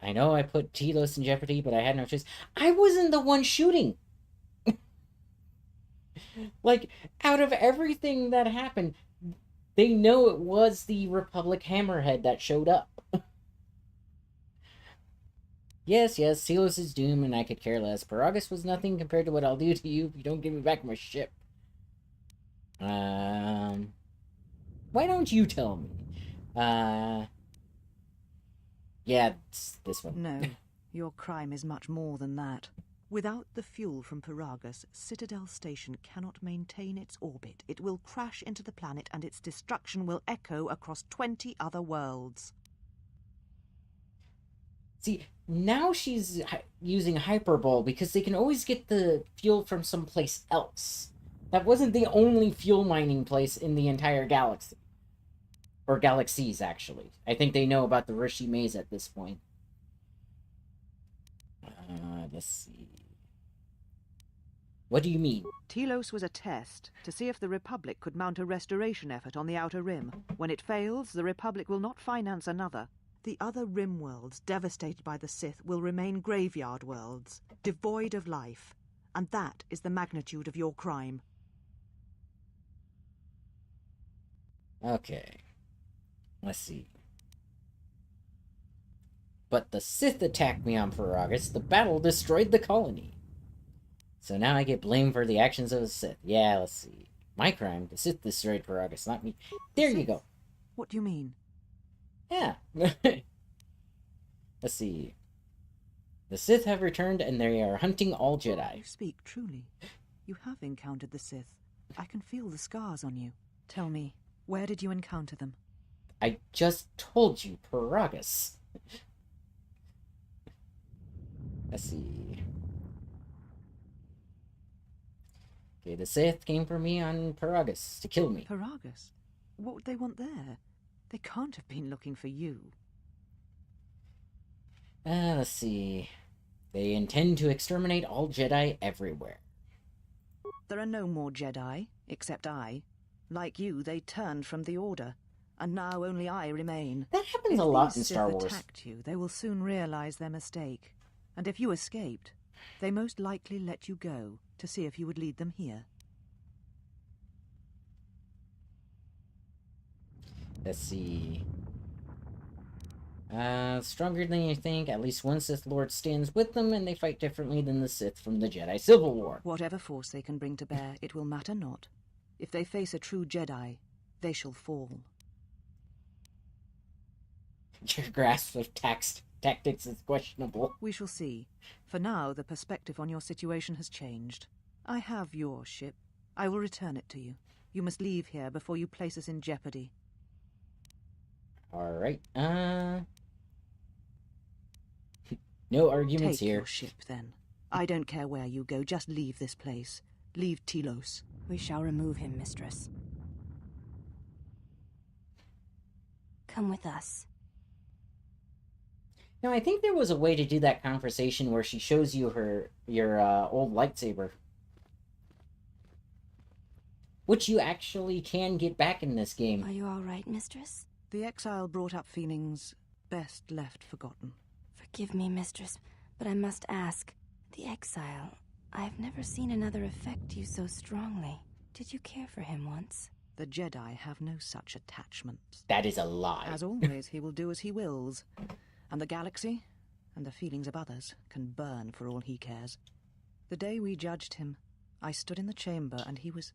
I know I put Telos in jeopardy, but I had no choice. I wasn't the one shooting. Like, out of everything that happened, they know it was the Republic Hammerhead that showed up. Yes, Telos is doomed, and I could care less. Paragus was nothing compared to what I'll do to you if you don't give me back my ship. Why don't you tell me? Yeah, it's this one. No, your crime is much more than that. Without the fuel from Paragus, Citadel Station cannot maintain its orbit. It will crash into the planet and its destruction will echo across 20 other worlds. See, now she's using hyperbole because they can always get the fuel from someplace else. That wasn't the only fuel mining place in the entire galaxy. Or galaxies, actually. I think they know about the Rishi Maze at this point. Let's see. What do you mean? Telos was a test to see if the Republic could mount a restoration effort on the Outer Rim. When it fails, the Republic will not finance another. The other Rim worlds, devastated by the Sith, will remain graveyard worlds, devoid of life. And that is the magnitude of your crime. Okay. Let's see. But the Sith attacked me on Paragus. The battle destroyed the colony. So now I get blamed for the actions of the Sith. Yeah, let's see. My crime. The Sith destroyed Paragus, not me. There you go. What do you mean? Yeah. Let's see. The Sith have returned and they are hunting all Jedi. You speak truly. You have encountered the Sith. I can feel the scars on you. Tell me, where did you encounter them? I just told you, Paragus. Let's see. Okay, the Sith came for me on Paragus to kill me. Paragus? What would they want there? They can't have been looking for you. Let's see. They intend to exterminate all Jedi everywhere. There are no more Jedi, except I. Like you, they turned from the Order, and now only I remain. That happens If a lot these in Star Sith Wars. attacked you, they will soon realize their mistake. And if you escaped, they most likely let you go to see if you would lead them here. Let's see. Stronger than you think. At least one Sith Lord stands with them, and they fight differently than the Sith from the Jedi Civil War. Whatever force they can bring to bear, it will matter not. If they face a true Jedi, they shall fall. Your grasp of tactics is questionable. We shall see. For now, the perspective on your situation has changed. I have your ship. I will return it to you. You must leave here before you place us in jeopardy. Alright, no arguments Take here. your ship, then. I don't care where you go, just leave this place. Leave Telos. We shall remove him, mistress. Come with us. Now, I think there was a way to do that conversation where she shows you your old lightsaber. Which you actually can get back in this game. Are you all right, mistress? The exile brought up feelings best left forgotten. Forgive me, mistress, but I must ask. The exile. I've never seen another affect you so strongly. Did you care for him once? The Jedi have no such attachments. That is a lie. As always, he will do as he wills. And the galaxy, and the feelings of others, can burn for all he cares. The day we judged him, I stood in the chamber, and he was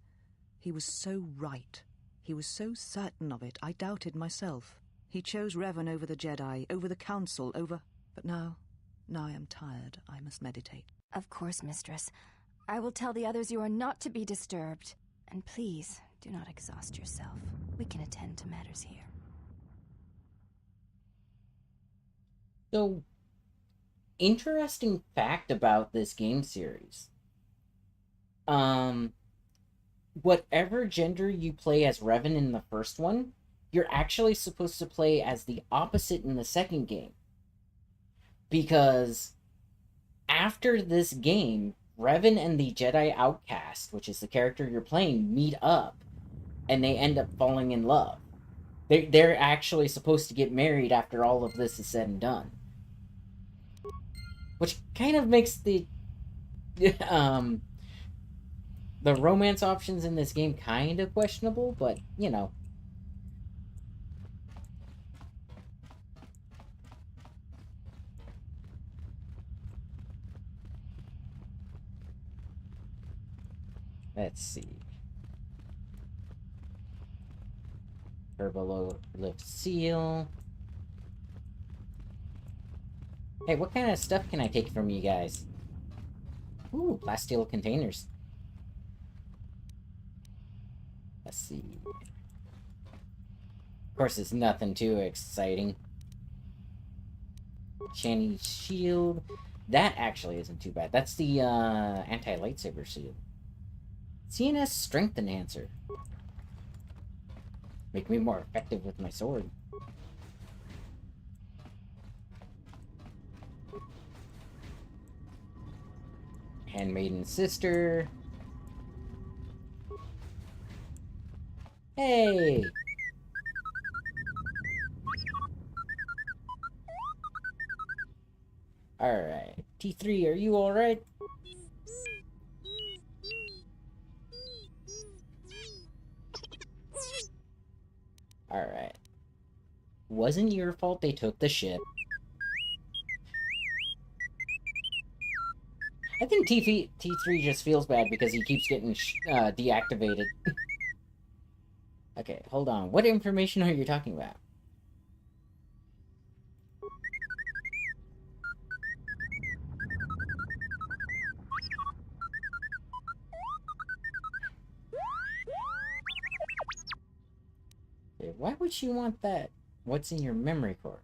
so right. He was so certain of it, I doubted myself. He chose Revan over the Jedi, over the Council, over... But now I am tired. I must meditate. Of course, mistress. I will tell the others you are not to be disturbed. And please, do not exhaust yourself. We can attend to matters here. So, interesting fact about this game series. Whatever gender you play as Revan in the first one, you're actually supposed to play as the opposite in the second game. Because after this game, Revan and the Jedi Outcast, which is the character you're playing, meet up, and they end up falling in love. They're actually supposed to get married after all of this is said and done. Which kind of makes the romance options in this game kind of questionable, but, you know. Let's see. Turbolift seal. Hey, what kind of stuff can I take from you guys? Ooh, plasteel containers. Let's see. Of course, it's nothing too exciting. Shiny shield. That actually isn't too bad. That's the anti-lightsaber shield. CNS strength enhancer. Make me more effective with my sword. Handmaiden sister. Hey! Alright. T3, are you alright? Alright. Wasn't your fault they took the ship. I think T3 just feels bad because he keeps getting deactivated. Okay, hold on. What information are you talking about? Okay, why would you want that? What's in your memory core?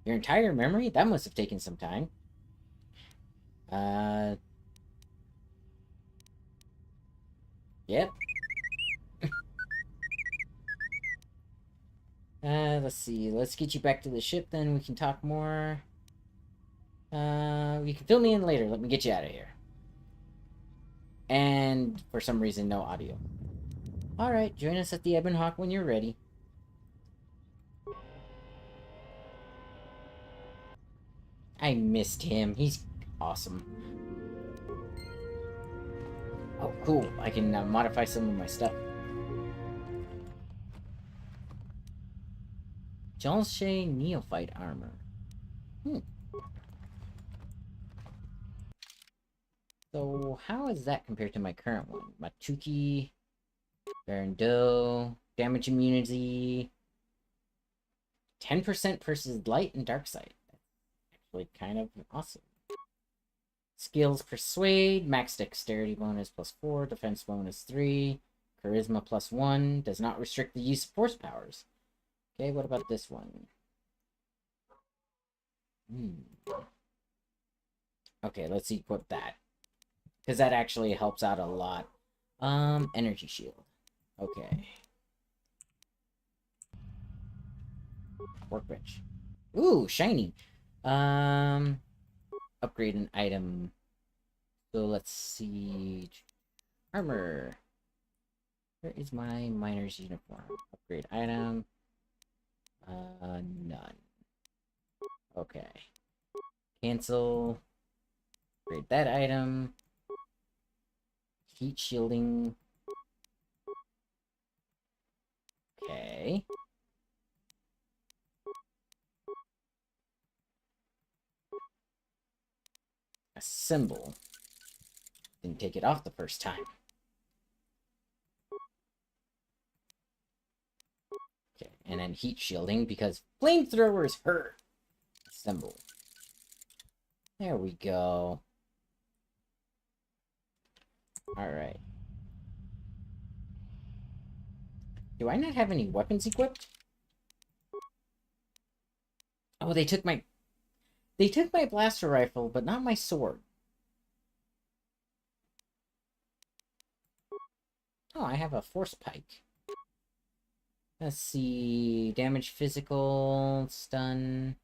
Your entire memory? That must have taken some time. Yep. Let's see. Let's get you back to the ship, then we can talk more. You can fill me in later. Let me get you out of here. And for some reason, no audio. Alright, join us at the Ebon Hawk when you're ready. I missed him. He's awesome. Oh, cool. I can modify some of my stuff. Jalshay Neophyte Armor. So, how is that compared to my current one? Machuki, Barando, damage immunity, 10% versus light and dark side. Actually kind of awesome. Skills Persuade, max dexterity bonus +4, defense bonus 3, charisma +1, does not restrict the use of force powers. Okay, what about this one? Okay, let's equip that. Because that actually helps out a lot. Energy shield. Okay. Workbench. Ooh, shiny. Upgrade an item. So let's see. Armor. Where is my miner's uniform? Upgrade item. None. Okay. Cancel. Upgrade that item. Heat shielding. Okay. Assemble. Didn't take it off the first time. Okay, and then heat shielding because flamethrowers hurt. Assemble. There we go. Alright. Do I not have any weapons equipped? Oh, they took my blaster rifle, but not my sword. Oh, I have a force pike. Let's see. Damage physical, stun.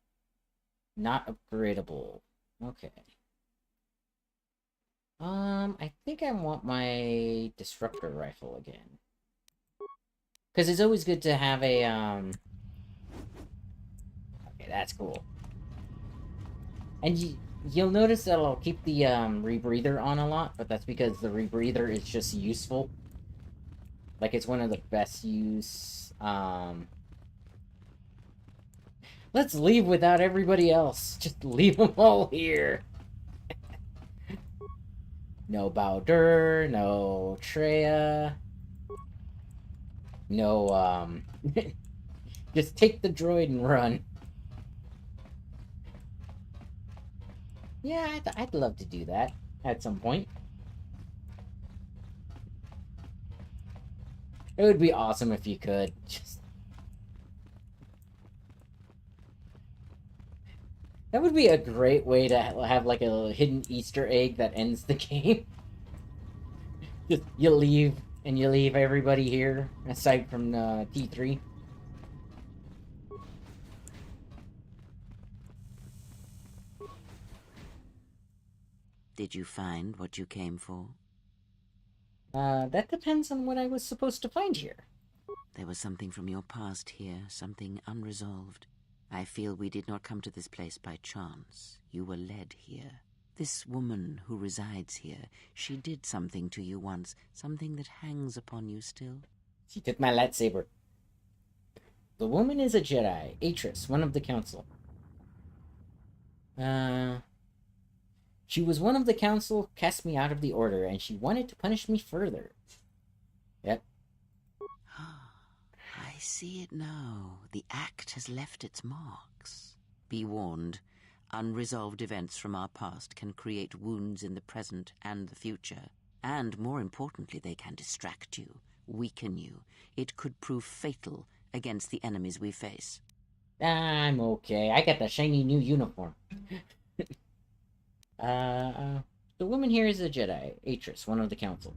Not upgradable. Okay. I think I want my disruptor rifle again. Because it's always good to have a, Okay, that's cool. And you'll notice that I'll keep the, rebreather on a lot, but that's because the rebreather is just useful. Like, it's one of the best use, Let's leave without everybody else. Just leave them all here. No Bowder, no Treya. No, just take the droid and run. Yeah, I'd love to do that at some point. It would be awesome if you could. That would be a great way to have like a hidden Easter egg that ends the game. Just you leave and you leave everybody here aside from T3. Did you find what you came for? That depends on what I was supposed to find here. There was something from your past here, something unresolved. I feel we did not come to this place by chance. You were led here. This woman who resides here, she did something to you once, something that hangs upon you still. She took my lightsaber. The woman is a Jedi, Atris, one of the council. She was one of the council, cast me out of the order, and she wanted to punish me further. Yep. I see it now. The act has left its marks. Be warned. Unresolved events from our past can create wounds in the present and the future. And more importantly, they can distract you, weaken you. It could prove fatal against the enemies we face. I'm okay. I got the shiny new uniform. The woman here is a Jedi, Atris, one of the council.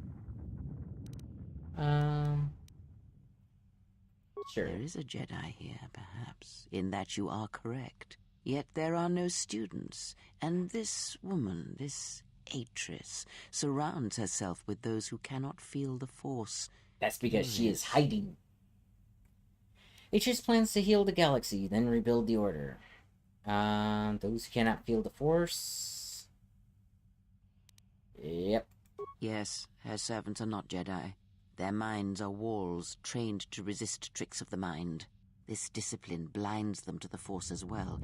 Sure. There is a Jedi here, perhaps, in that you are correct. Yet there are no students, and this woman, this Atris, surrounds herself with those who cannot feel the Force. That's because she is hiding. Atris plans to heal the galaxy, then rebuild the Order. Those who cannot feel the Force... Yep. Yes, her servants are not Jedi. Their minds are walls trained to resist tricks of the mind. This discipline blinds them to the Force as well,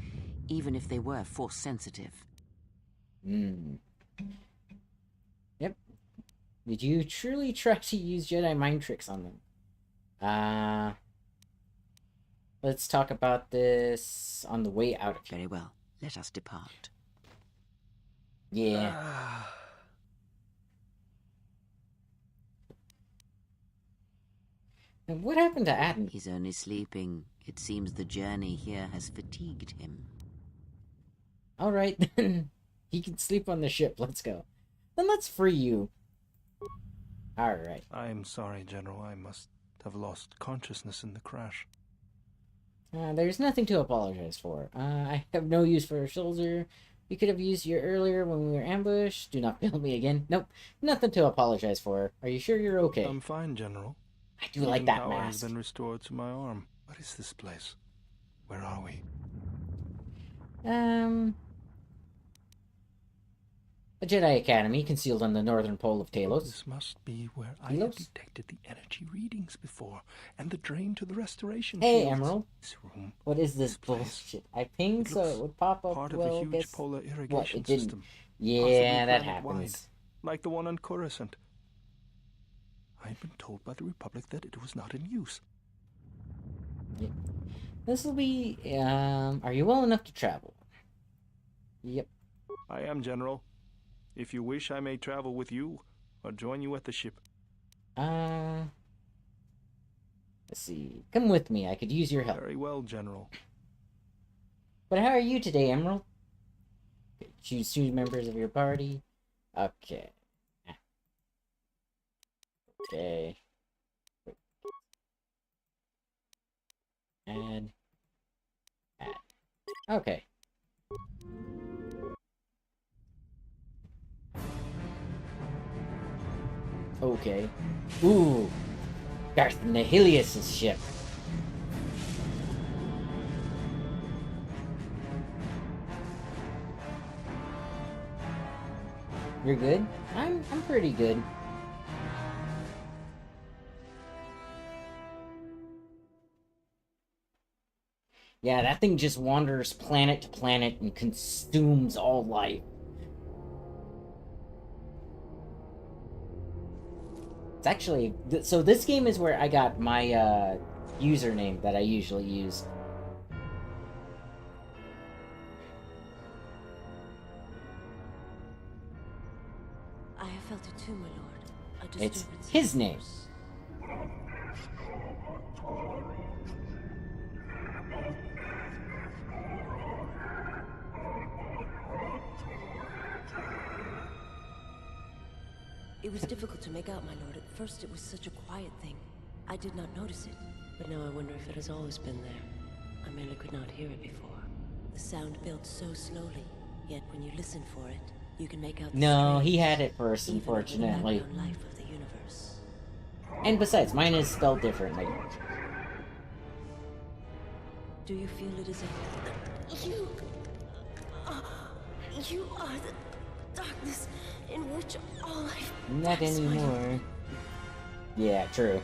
even if they were Force-sensitive. Yep. Did you truly try to use Jedi mind tricks on them? Let's talk about this on the way out of here. Very well. Let us depart. Yeah. And what happened to Adam? He's only sleeping. It seems the journey here has fatigued him. Alright, then. He can sleep on the ship. Let's go. Then let's free you. Alright. I'm sorry, General. I must have lost consciousness in the crash. There's nothing to apologize for. I have no use for a soldier. We could have used you earlier when we were ambushed. Do not fail me again. Nope. Nothing to apologize for. Are you sure you're okay? I'm fine, General. I do like that Power mask. has been restored to my arm. What is this place? Where are we? A Jedi Academy concealed on the northern pole of Talos. This must be where I have detected the energy readings before, and the drain to the restoration Hey, fields. Emerald. This room, What is this place. bullshit? I pinged so it would pop up. part of Well, a huge guess polar what? irrigation It didn't. system. Yeah, possibly that planet-wide, happens. like the one on Coruscant. I've been told by the Republic that it was not in use. Yep. This will be. Are you well enough to travel? Yep. I am, General. If you wish, I may travel with you, or join you at the ship. Let's see. Come with me. I could use your help. Very well, General. But how are you today, Emerald? Okay, choose 2 members of your party. Okay. Okay. Add. Okay. Okay. Ooh. Darth Nihilius' ship. You're good? I'm pretty good. Yeah, that thing just wanders planet to planet and consumes all life. It's actually... So this game is where I got my username that I usually use. I have felt it too, my lord. A It's disturbance his in the name. Force. It was difficult to make out, my lord. At first it was such a quiet thing. I did not notice it. But now I wonder if it has always been there. I merely could not hear it before. The sound built so slowly, yet when you listen for it, you can make out the No, he strains, had it first, even over the unfortunately. background life of the universe. And besides, mine is spelled differently. Do you feel it is a... You are the darkness in which all life Not lives, my lord. anymore. Yeah, true.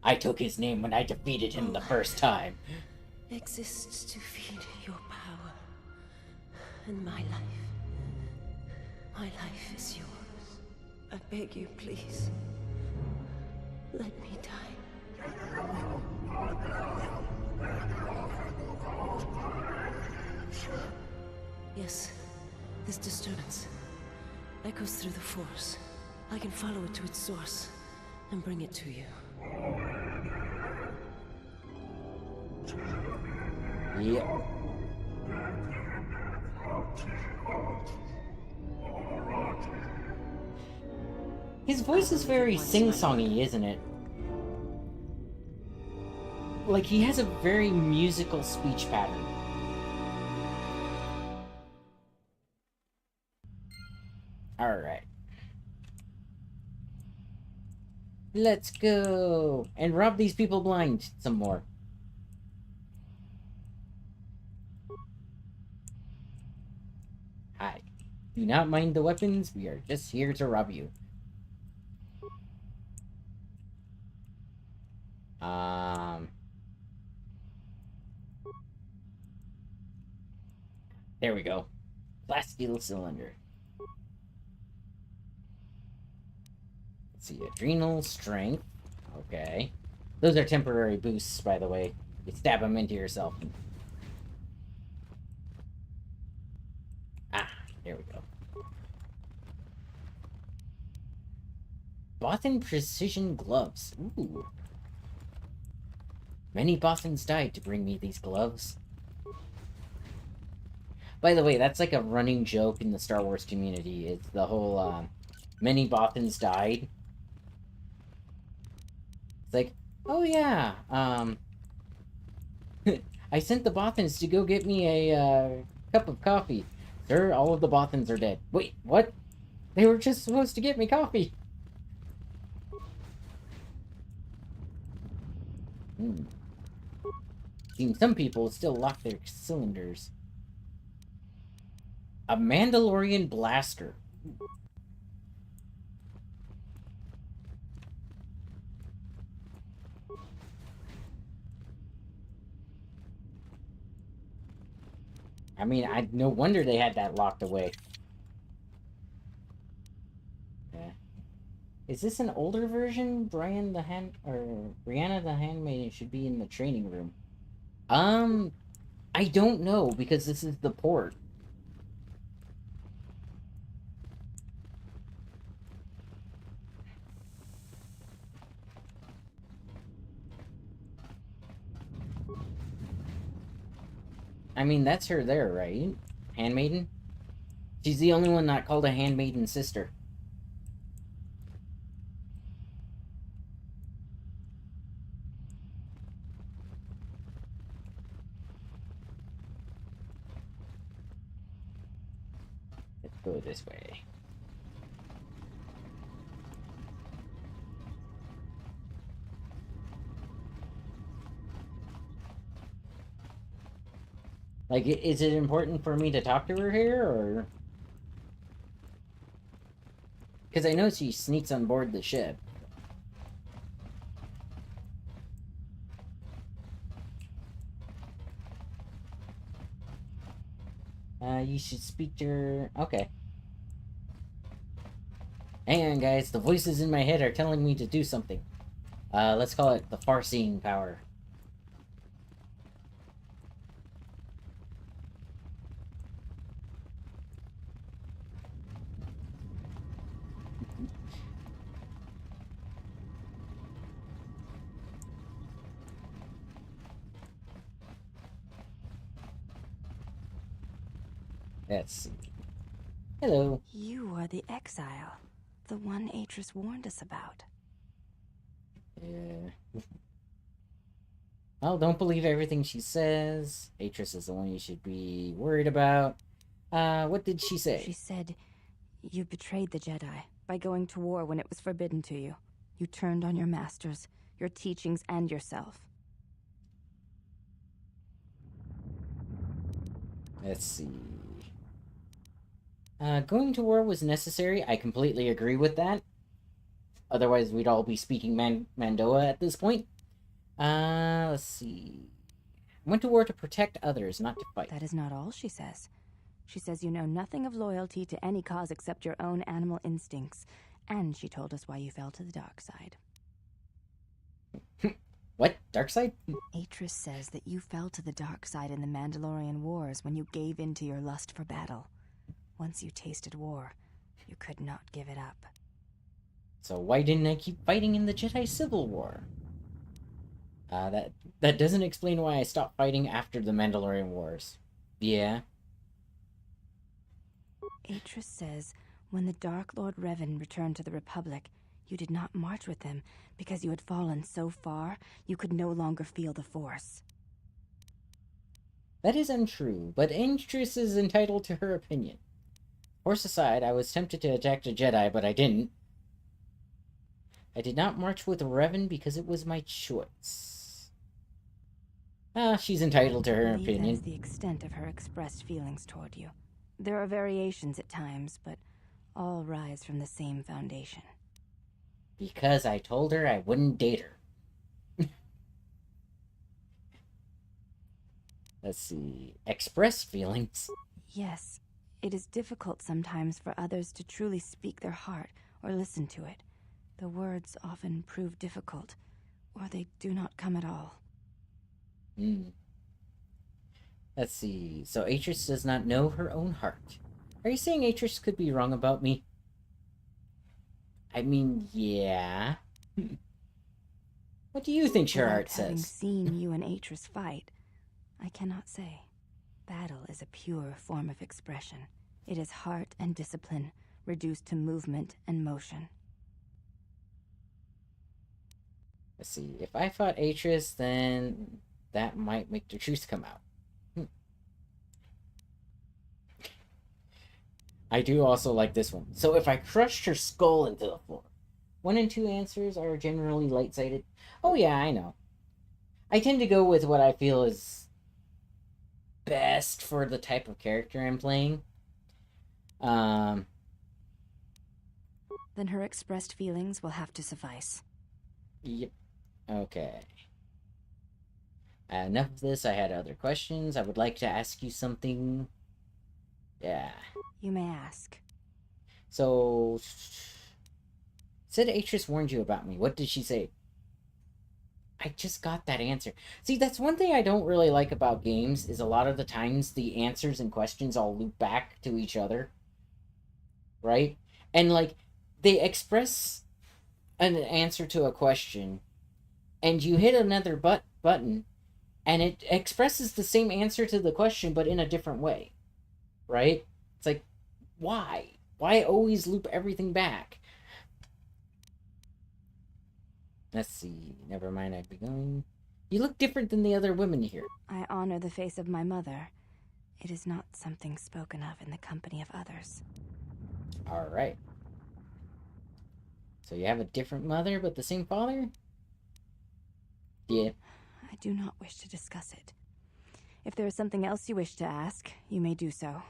I took his name when I defeated him the first time. Exists to feed your power. And my life is yours. I beg you, please. Let me die. Yes, this disturbance echoes through the Force. I can follow it to its source and bring it to you. Yep. His voice is very sing-songy, isn't it? Like, he has a very musical speech pattern. Alright. Let's go! And rob these people blind some more. Hi. Do not mind the weapons, we are just here to rob you. There we go. Glass steel cylinder. Let's see, adrenal strength. Okay. Those are temporary boosts, by the way. You stab them into yourself. Ah, there we go. Bothan precision gloves. Ooh. Many Bothans died to bring me these gloves. By the way, that's like a running joke in the Star Wars community. It's the whole, many Bothans died. It's like, oh yeah, I sent the Bothans to go get me a, cup of coffee. Sir, all of the Bothans are dead. Wait, what? They were just supposed to get me coffee. Seems some people still lock their cylinders. A Mandalorian blaster. I mean, no wonder they had that locked away. Yeah. Is this an older version? Brianna the Handmaiden should be in the training room. I don't know, because this is the port. I mean, that's her there, right? Handmaiden? She's the only one not called a handmaiden sister. Let's go this way. Like, is it important for me to talk to her here, or...? Because I know she sneaks on board the ship. You should speak to her... Okay. Hang on, guys. The voices in my head are telling me to do something. Let's call it the far-seeing power. Let's see. Hello. You are the exile. The one Atris warned us about. Yeah. Well, don't believe everything she says. Atris is the one you should be worried about. What did she say? She said, you betrayed the Jedi by going to war when it was forbidden to you. You turned on your masters, your teachings, and yourself. Let's see. Going to war was necessary. I completely agree with that. Otherwise, we'd all be speaking Mandoa at this point. Let's see. I went to war to protect others, not to fight. That is not all she says. She says you know nothing of loyalty to any cause except your own animal instincts. And she told us why you fell to the dark side. What? Dark side? Atris says that you fell to the dark side in the Mandalorian Wars when you gave in to your lust for battle. Once you tasted war, you could not give it up. So why didn't I keep fighting in the Jedi Civil War? That doesn't explain why I stopped fighting after the Mandalorian Wars. Yeah. Atris says when the Dark Lord Revan returned to the Republic, you did not march with him because you had fallen so far you could no longer feel the Force. That is untrue, but Atris is entitled to her opinion. Force aside, I was tempted to attack the Jedi, but I didn't. I did not march with Revan because it was my choice. She's entitled to her I believe opinion. that is the extent of her expressed feelings toward you. There are variations at times, but all rise from the same foundation. Because I told her I wouldn't date her. Let's see. Express feelings. Yes, it is difficult sometimes for others to truly speak their heart or listen to it. The words often prove difficult, or they do not come at all. Let's see. So Atris does not know her own heart. Are you saying Atris could be wrong about me? I mean, yeah. What do you think her heart Having says? seen you and Atris fight, I cannot say. Battle is a pure form of expression. It is heart and discipline, reduced to movement and motion. Let's see. If I fought Atris, then that might make the truth come out. I do also like this one. So if I crushed her skull into the floor. 1 and 2 answers are generally light-sided. Oh yeah, I know. I tend to go with what I feel is best for the type of character I'm playing. Then her expressed feelings will have to suffice. Yep. Okay. Enough of this. I had other questions. I would like to ask you something. Yeah. You may ask. So, said Atris warned you about me. What did she say? I just got that answer. See, that's one thing I don't really like about games, is a lot of the times the answers and questions all loop back to each other. Right? And, like, they express an answer to a question, and you hit another button, and it expresses the same answer to the question, but in a different way. Right? It's like, why? Why always loop everything back? Let's see. Never mind, I'd be going. You look different than the other women here. I honor the face of my mother. It is not something spoken of in the company of others. Alright. So you have a different mother, but the same father? Yeah. I do not wish to discuss it. If there is something else you wish to ask, you may do so.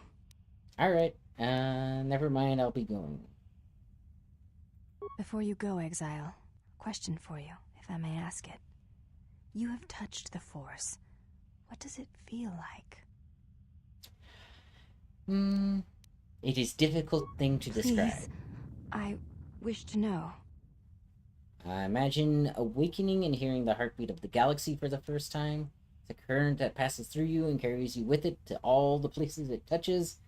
Alright. Never mind, I'll be going. Before you go, Exile, question for you, if I may ask it. You have touched the Force. What does it feel like? It is a difficult thing to describe. Please, I wish to know. Imagine awakening and hearing the heartbeat of the galaxy for the first time. It's a current that passes through you and carries you with it to all the places it touches.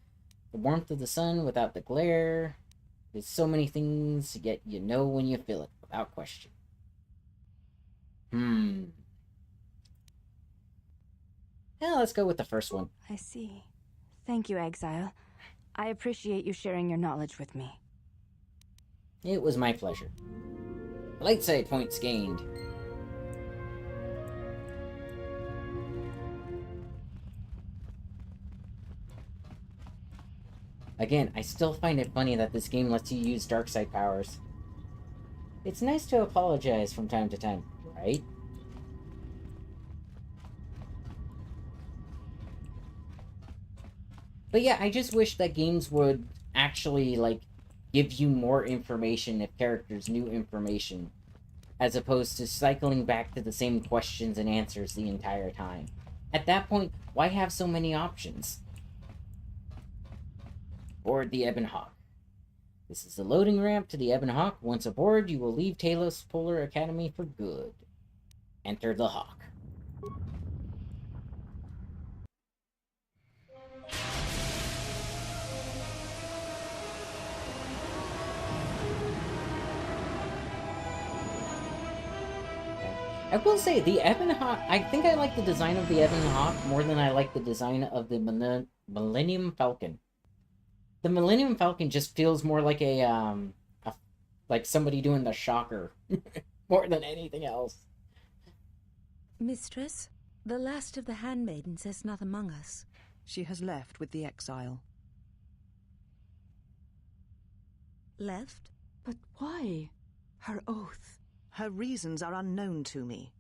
The warmth of the sun without the glare. There's so many things, yet you know when you feel it, without question. Yeah, let's go with the first one. I see. Thank you, Exile. I appreciate you sharing your knowledge with me. It was my pleasure. Light side points gained. Again, I still find it funny that this game lets you use dark side powers. It's nice to apologize from time to time, right? But yeah, I just wish that games would actually, like, give you more information if characters knew information, as opposed to cycling back to the same questions and answers the entire time. At that point, why have so many options? Board the Ebon Hawk. This is the loading ramp to the Ebon Hawk. Once aboard, you will leave Talos Polar Academy for good. Enter the Hawk. I will say, the Ebon Hawk, I think I like the design of the Ebon Hawk more than I like the design of the Millennium Falcon. The Millennium Falcon just feels more like like somebody doing the shocker, more than anything else. Mistress, the last of the handmaidens is not among us. She has left with the exile. Left? But why? Her oath. Her reasons are unknown to me,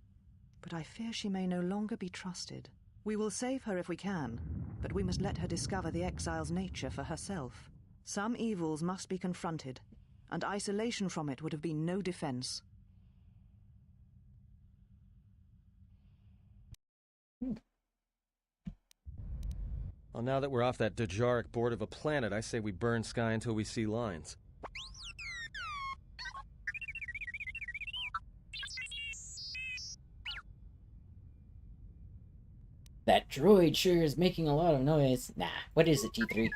but I fear she may no longer be trusted. We will save her if we can, but we must let her discover the exile's nature for herself. Some evils must be confronted, and isolation from it would have been no defense. Well, now that we're off that Dejaric board of a planet, I say we burn sky until we see lines. That droid sure is making a lot of noise. Nah, what is it, T3?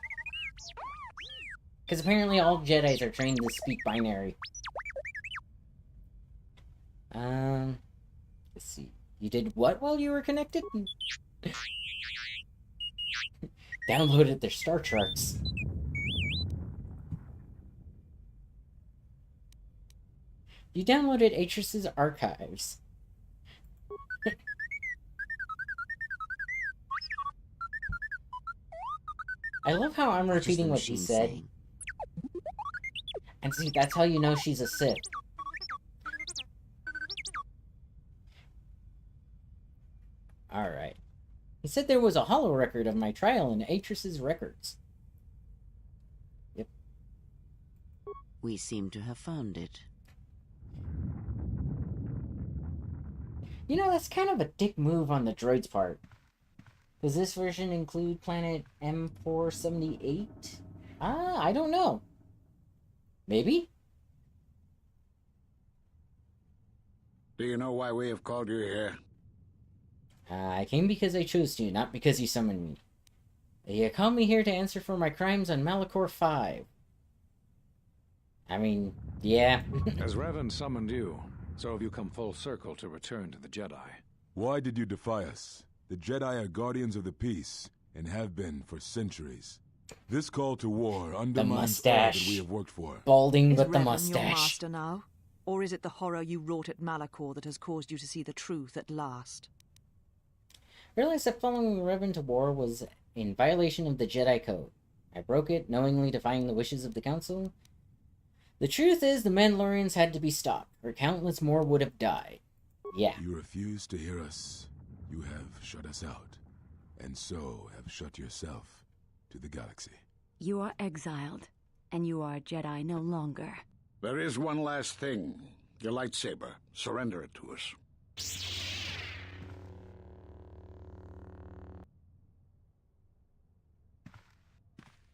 Because apparently all Jedis are trained to speak binary. Let's see. You did what while you were connected? Downloaded their star charts. You downloaded Atris's archives. I love how I'm repeating what she said. Saying? And see, that's how you know she's a Sith. Alright. He said there was a holo record of my trial in Atris's records. Yep. We seem to have found it. You know, that's kind of a dick move on the droid's part. Does this version include planet M478? I don't know. Maybe? Do you know why we have called you here? I came because I chose to, not because you summoned me. You called me here to answer for my crimes on Malachor 5. I mean, yeah. As Revan summoned you, so have you come full circle to return to the Jedi. Why did you defy us? The Jedi are guardians of the peace, and have been for centuries. This call to war undermines all that we have worked for. Balding Is but the Revan mustache. your master now? Or is it the horror you wrought at Malachor that has caused you to see the truth at last? Realized that following Revan to war was in violation of the Jedi Code. I broke it, knowingly defying the wishes of the Council. The truth is, the Mandalorians had to be stopped, or countless more would have died. Yeah. You refuse to hear us. You have shut us out, and so have shut yourself to the galaxy. You are exiled, and you are a Jedi no longer. There is one last thing. Your lightsaber. Surrender it to us.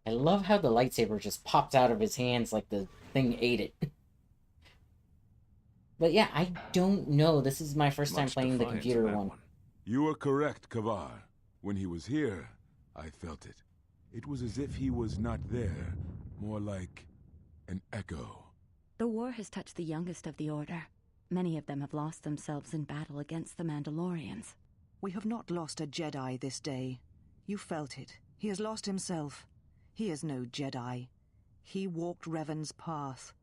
I love how the lightsaber just pops out of his hands like the thing ate it. But yeah, I don't know. This is my first time playing the computer one. You are correct, Kavar. When he was here, I felt it. It was as if he was not there, more like an echo. The war has touched the youngest of the Order. Many of them have lost themselves in battle against the Mandalorians. We have not lost a Jedi this day. You felt it. He has lost himself. He is no Jedi. He walked Revan's path,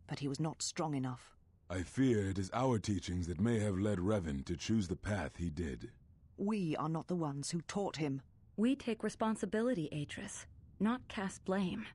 but he was not strong enough. I fear it is our teachings that may have led Revan to choose the path he did. We are not the ones who taught him. We take responsibility, Atris, not cast blame.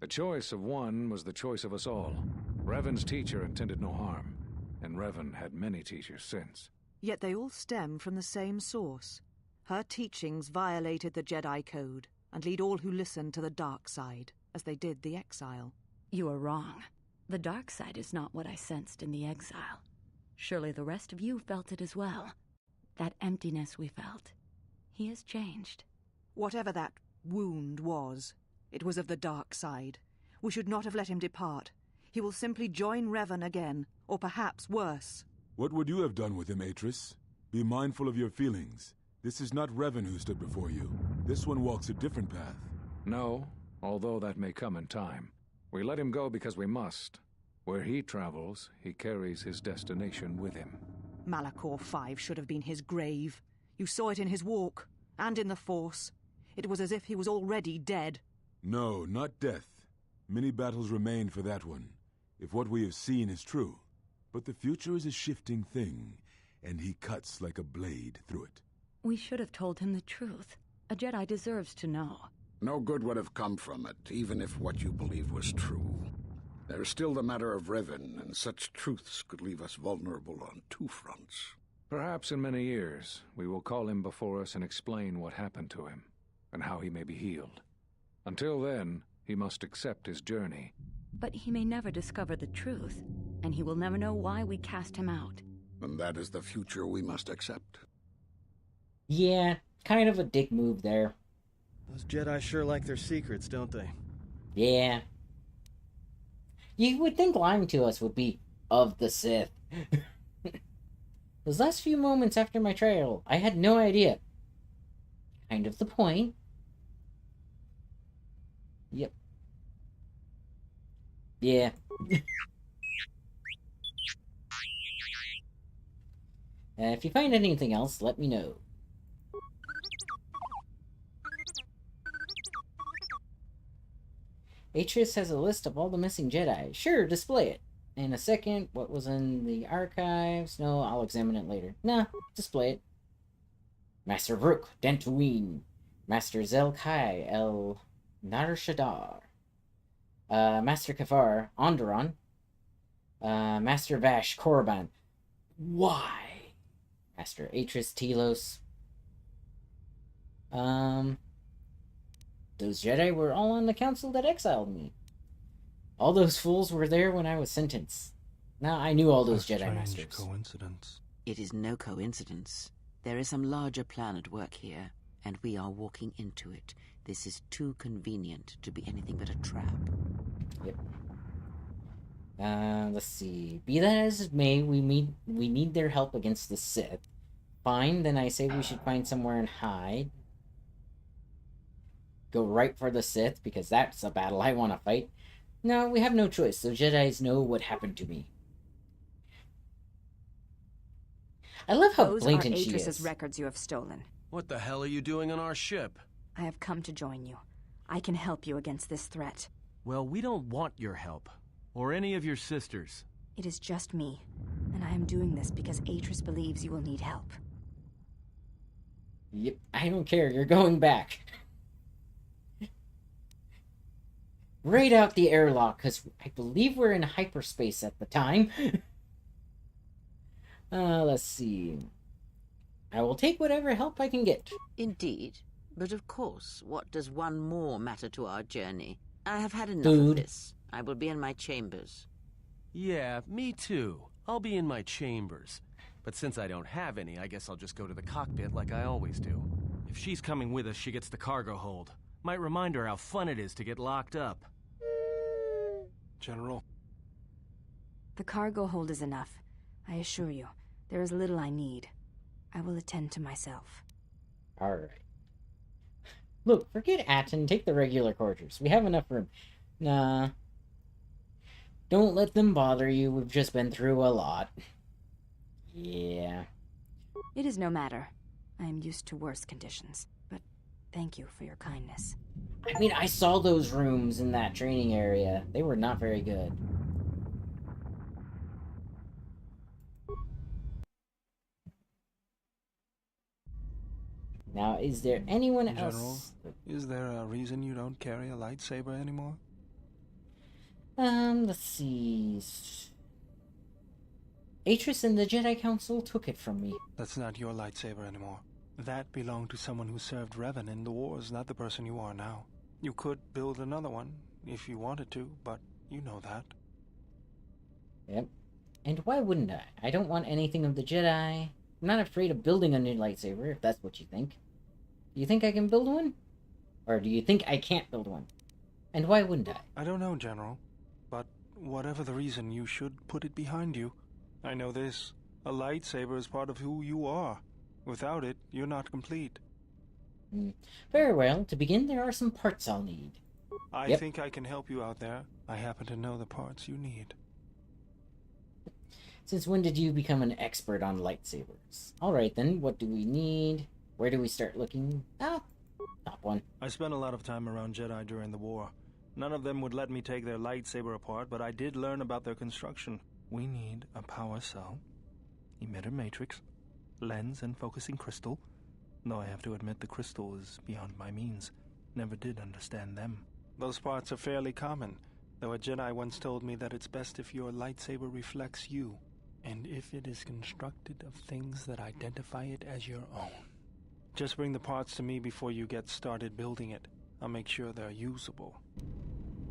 The choice of one was the choice of us all. Revan's teacher intended no harm, and Revan had many teachers since. Yet they all stem from the same source. Her teachings violated the Jedi Code and lead all who listen to the dark side, as they did the exile. You are wrong. The dark side is not what I sensed in the exile. Surely the rest of you felt it as well. That emptiness we felt. He has changed. Whatever that wound was, it was of the dark side. We should not have let him depart. He will simply join Revan again, or perhaps worse. What would you have done with him, Atris? Be mindful of your feelings. This is not Revan who stood before you. This one walks a different path. No, although that may come in time. We let him go because we must. Where he travels, he carries his destination with him. Malachor 5 should have been his grave. You saw it in his walk, and in the Force. It was as if he was already dead. No, not death. Many battles remain for that one, if what we have seen is true. But the future is a shifting thing, and he cuts like a blade through it. We should have told him the truth. A Jedi deserves to know. No good would have come from it, even if what you believe was true. There is still the matter of Revan, and such truths could leave us vulnerable on two fronts. Perhaps in many years, we will call him before us and explain what happened to him, and how he may be healed. Until then, he must accept his journey. But he may never discover the truth, and he will never know why we cast him out. And that is the future we must accept. Yeah, kind of a dick move there. Those Jedi sure like their secrets, don't they? Yeah. You would think lying to us would be of the Sith. Those last few moments after my trial, I had no idea. Kind of the point. Yep. Yeah. If you find anything else, let me know. Atris has a list of all the missing Jedi. Sure, display it. In a second, what was in the archives? No, I'll examine it later. Nah, display it. Master Vrook, Dantooine. Master Zelkai, El Narshadar. Master Kafar, Onderon. Master Vash, Korriban. Why? Master Atris, Telos. Those Jedi were all on the council that exiled me. All those fools were there when I was sentenced. Now, I knew all those Jedi Masters. Coincidence. It is no coincidence. There is some larger plan at work here, and we are walking into it. This is too convenient to be anything but a trap. Yep. Let's see. Be that as it may, we need their help against the Sith. Fine, then I say we should find somewhere and hide. Go right for the Sith, because that's a battle I want to fight. No, we have no choice. The Jedis know what happened to me. I love how blatant she is. Those are Atris's records you have stolen. What the hell are you doing on our ship? I have come to join you. I can help you against this threat. Well, we don't want your help. Or any of your sisters. It is just me. And I am doing this because Atris believes you will need help. Yep, I don't care. You're going back. Right out the airlock, because I believe we're in hyperspace at the time. Let's see. I will take whatever help I can get. Indeed. But of course, what does one more matter to our journey? I have had enough of this. I will be in my chambers. Yeah, me too. I'll be in my chambers. But since I don't have any, I guess I'll just go to the cockpit like I always do. If she's coming with us, she gets the cargo hold. Might remind her how fun it is to get locked up. General? The cargo hold is enough. I assure you, there is little I need. I will attend to myself. Alright. Look, forget Atten, take the regular quarters. We have enough room. Nah. Don't let them bother you, we've just been through a lot. Yeah. It is no matter. I am used to worse conditions, but Thank you for your kindness. I mean, I saw those rooms in that training area. They were not very good. Now, is there anyone General, else? is there a reason you don't carry a lightsaber anymore? Let's see. Atris and the Jedi Council took it from me. That's not your lightsaber anymore. That belonged to someone who served Revan in the wars, not the person you are now. You could build another one, if you wanted to, but you know that. Yep. And why wouldn't I? I don't want anything of the Jedi. I'm not afraid of building a new lightsaber, if that's what you think. Do you think I can build one? Or do you think I can't build one? And why wouldn't I? I don't know, General. But whatever the reason, you should put it behind you. I know this. A lightsaber is part of who you are. Without it, you're not complete. Very well. To begin, there are some parts I'll need. I think I can help you out there. I happen to know the parts you need. Since when did you become an expert on lightsabers? Alright then, what do we need? Where do we start looking? Ah, top one. I spent a lot of time around Jedi during the war. None of them would let me take their lightsaber apart, but I did learn about their construction. We need a power cell, emitter matrix, lens and focusing crystal. Though I have to admit the crystal is beyond my means. Never did understand them. Those parts are fairly common, though a Jedi once told me that it's best if your lightsaber reflects you, and if it is constructed of things that identify it as your own. Just bring the parts to me before you get started building it. I'll make sure they're usable.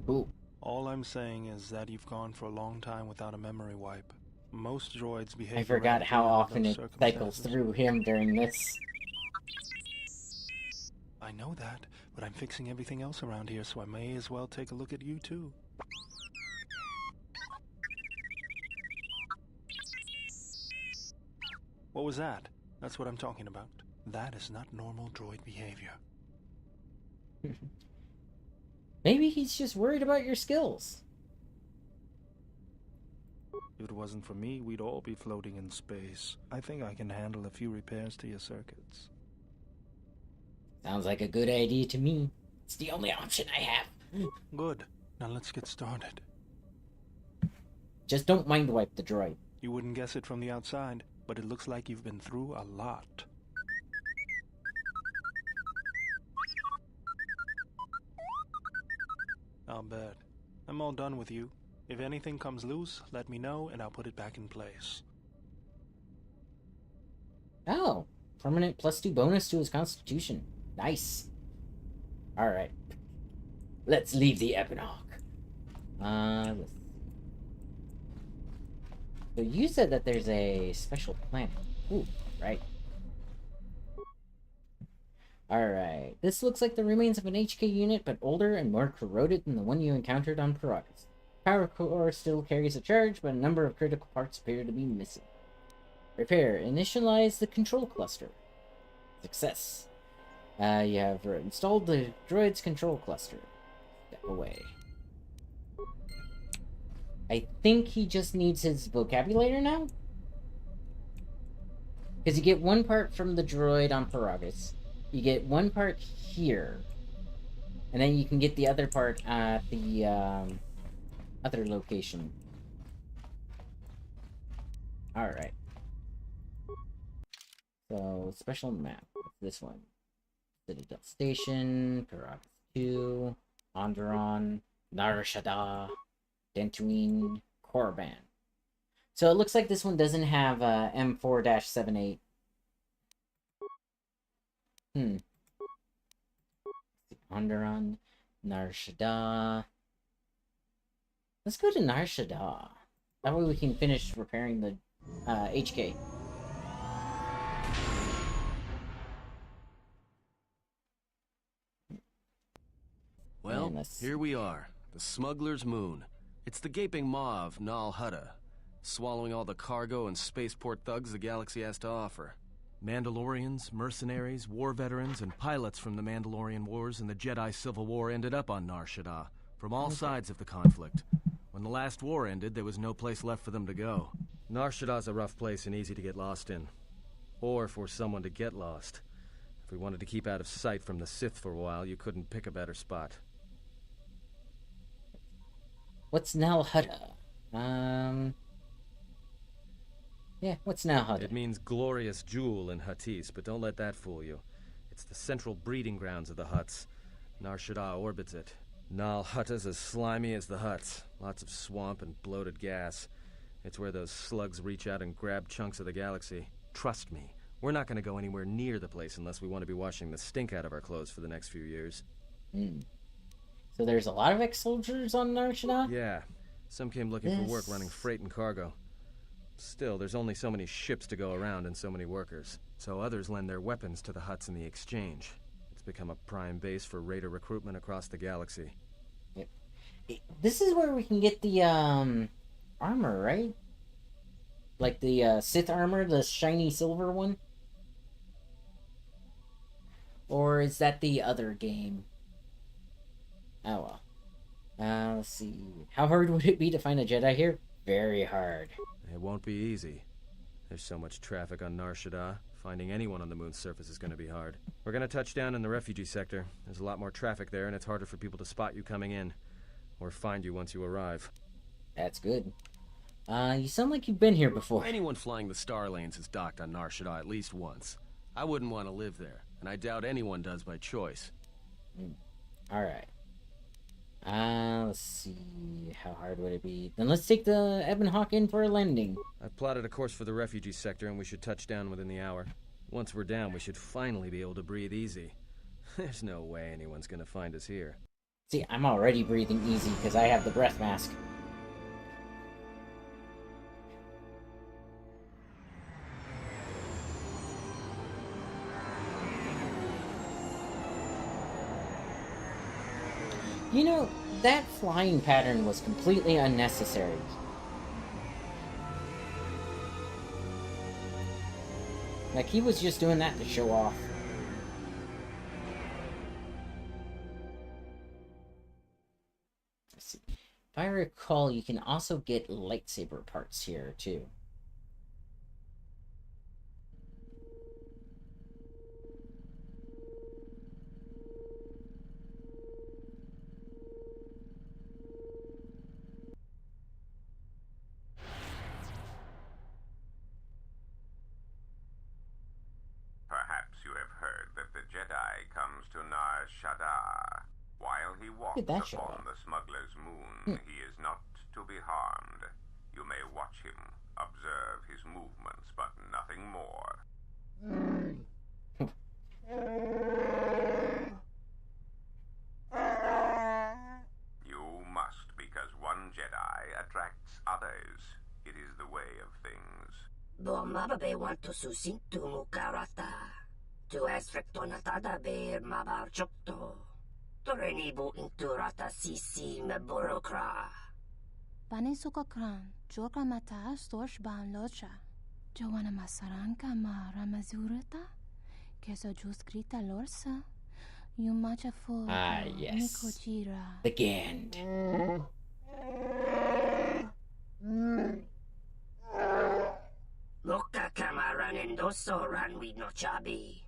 Ooh. All I'm saying is that you've gone for a long time without a memory wipe. Most droids behave... I forgot how often it cycles through him during this. I know that, but I'm fixing everything else around here, so I may as well take a look at you too. What was that? That's what I'm talking about. That is not normal droid behavior. Maybe he's just worried about your skills. If it wasn't for me, we'd all be floating in space. I think I can handle a few repairs to your circuits. Sounds like a good idea to me. It's the only option I have. Good. Now let's get started. Just don't mind wipe the droid. You wouldn't guess it from the outside, but it looks like you've been through a lot. I'll bet. I'm all done with you. If anything comes loose, let me know and I'll put it back in place. Oh, permanent +2 bonus to his constitution. Nice. Alright. Let's leave the Epoch. So you said that there's a special planet. Ooh, right. Alright. This looks like the remains of an HK unit, but older and more corroded than the one you encountered on Paragus. Power core still carries a charge, but a number of critical parts appear to be missing. Repair. Initialize the control cluster. Success. You have installed the droid's control cluster. Step away. I think he just needs his vocabulator now? Because you get one part from the droid on Paragus. You get one part here. And then you can get the other part at the other location. Alright. So, special map. This one. Citadel Station, Paragus 2, Onderon, Nar Shaddaa, Dantooine, Korriban. So it looks like this one doesn't have M4-78. Onderon, Nar Shaddaa. Let's go to Nar Shaddaa. That way we can finish repairing the HK. Well, here we are. The Smuggler's Moon. It's the gaping maw of Nal Hutta, swallowing all the cargo and spaceport thugs the galaxy has to offer. Mandalorians, mercenaries, war veterans, and pilots from the Mandalorian Wars and the Jedi Civil War ended up on Nar Shaddaa, from all sides of the conflict. When the last war ended, there was no place left for them to go. Nar Shaddaa's a rough place and easy to get lost in. Or for someone to get lost. we wanted to keep out of sight from the Sith for a while, you couldn't pick a better spot. What's Nal Hutta? Yeah, what's Nal Hutta? It means glorious jewel in Huttese, but don't let that fool you. It's the central breeding grounds of the Hutts. Nar Shaddaa orbits it. Nal Hutta's as slimy as the Hutts. Lots of swamp and bloated gas. It's where those slugs reach out and grab chunks of the galaxy. Trust me, we're not going to go anywhere near the place unless we want to be washing the stink out of our clothes for the next few years. So there's a lot of ex-soldiers on Nar Shaddaa? Yeah. Some came looking for work running freight and cargo. Still, there's only so many ships to go around and so many workers. So others lend their weapons to the Hutts in the exchange. It's become a prime base for raider recruitment across the galaxy. Yep. This is where we can get the, armor, right? Like the, Sith armor, the shiny silver one? Or is that the other game? Oh well. Let's see. How hard would it be to find a Jedi here? Very hard. It won't be easy. There's so much traffic on Nar Shaddaa. Finding anyone on the moon's surface is going to be hard. We're going to touch down in the refugee sector. There's a lot more traffic there, and it's harder for people to spot you coming in. Or find you once you arrive. That's good. You sound like you've been here before. Anyone flying the Star Lanes has docked on Nar Shaddaa at least once. I wouldn't want to live there, and I doubt anyone does by choice. Alright. Let's see. How hard would it be? Then let's take the Ebon Hawk in for a landing. I've plotted a course for the refugee sector, and we should touch down within the hour. Once we're down, we should finally be able to breathe easy. There's no way anyone's gonna find us here. See, I'm already breathing easy because I have the breath mask. You know, that flying pattern was completely unnecessary. Like, he was just doing that to show off. Let's see. If I recall, you can also get lightsaber parts here, too. Did that show upon the smuggler's moon, he is not to be harmed. You may watch him, observe his movements, but nothing more. You must, because one Jedi attracts others. It is the way of things. Bomababe want to susintu mukarata. Tu esfrektonatada beer mabarchokto. Torenibu inturata sisi meborokra. Banisokokran, joka mata storch ban locha. Joanna masaranka ma ramazurata. Keso juskrita lorsa. Yumacha fo. Ah, yes. Nikojira. The Gand. Loka kamaran endoso ranwi no chabi.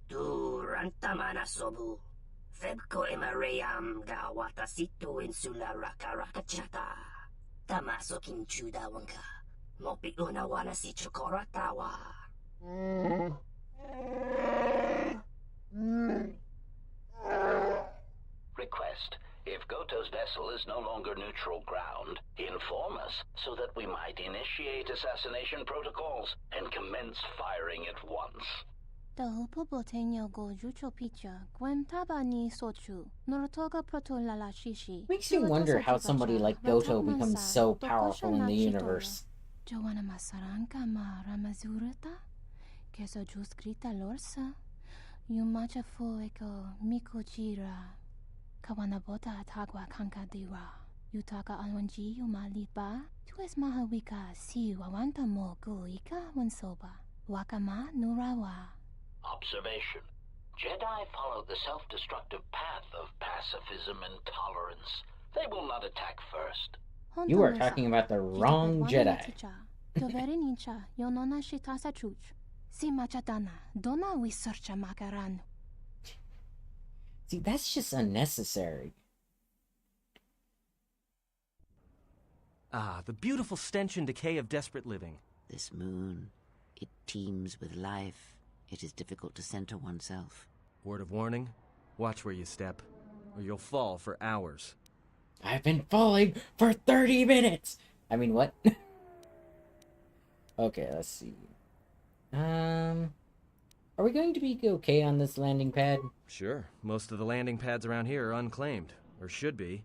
Tu rantamana sobu. Febko emareyam ga watasitu insula rakarakachata. Tamaso kinchuda wanka. Mopi una wana si chokoratawa. Request. If Goto's vessel is no longer neutral ground, inform us so that we might initiate assassination protocols and commence firing at once. Makes you wonder how somebody like Goto becomes so powerful in the universe. Joanna masaranka ma ramazurata. Keso juskrita lorsa. Yumacha fo eko mikojira. Kawanabota atagwa kankadiwa. Yutaka alwanji yumaliba. Tu es mahawika si wawanta mo guika wansoba. Wakama nurawa. Observation. Jedi follow the self-destructive path of pacifism and tolerance. They will not attack first. You are talking about the wrong Jedi. Toveri nincha yonona shitasa chuch. Si machadana dona we searcha makaran. See, that's just unnecessary. Ah, the beautiful stench and decay of desperate living. This moon, it teems with life. It is difficult to center oneself. Word of warning, watch where you step, or you'll fall for hours. I've been falling for 30 minutes! I mean, what? Okay, let's see. Are we going to be okay on this landing pad? Sure. Most of the landing pads around here are unclaimed, or should be.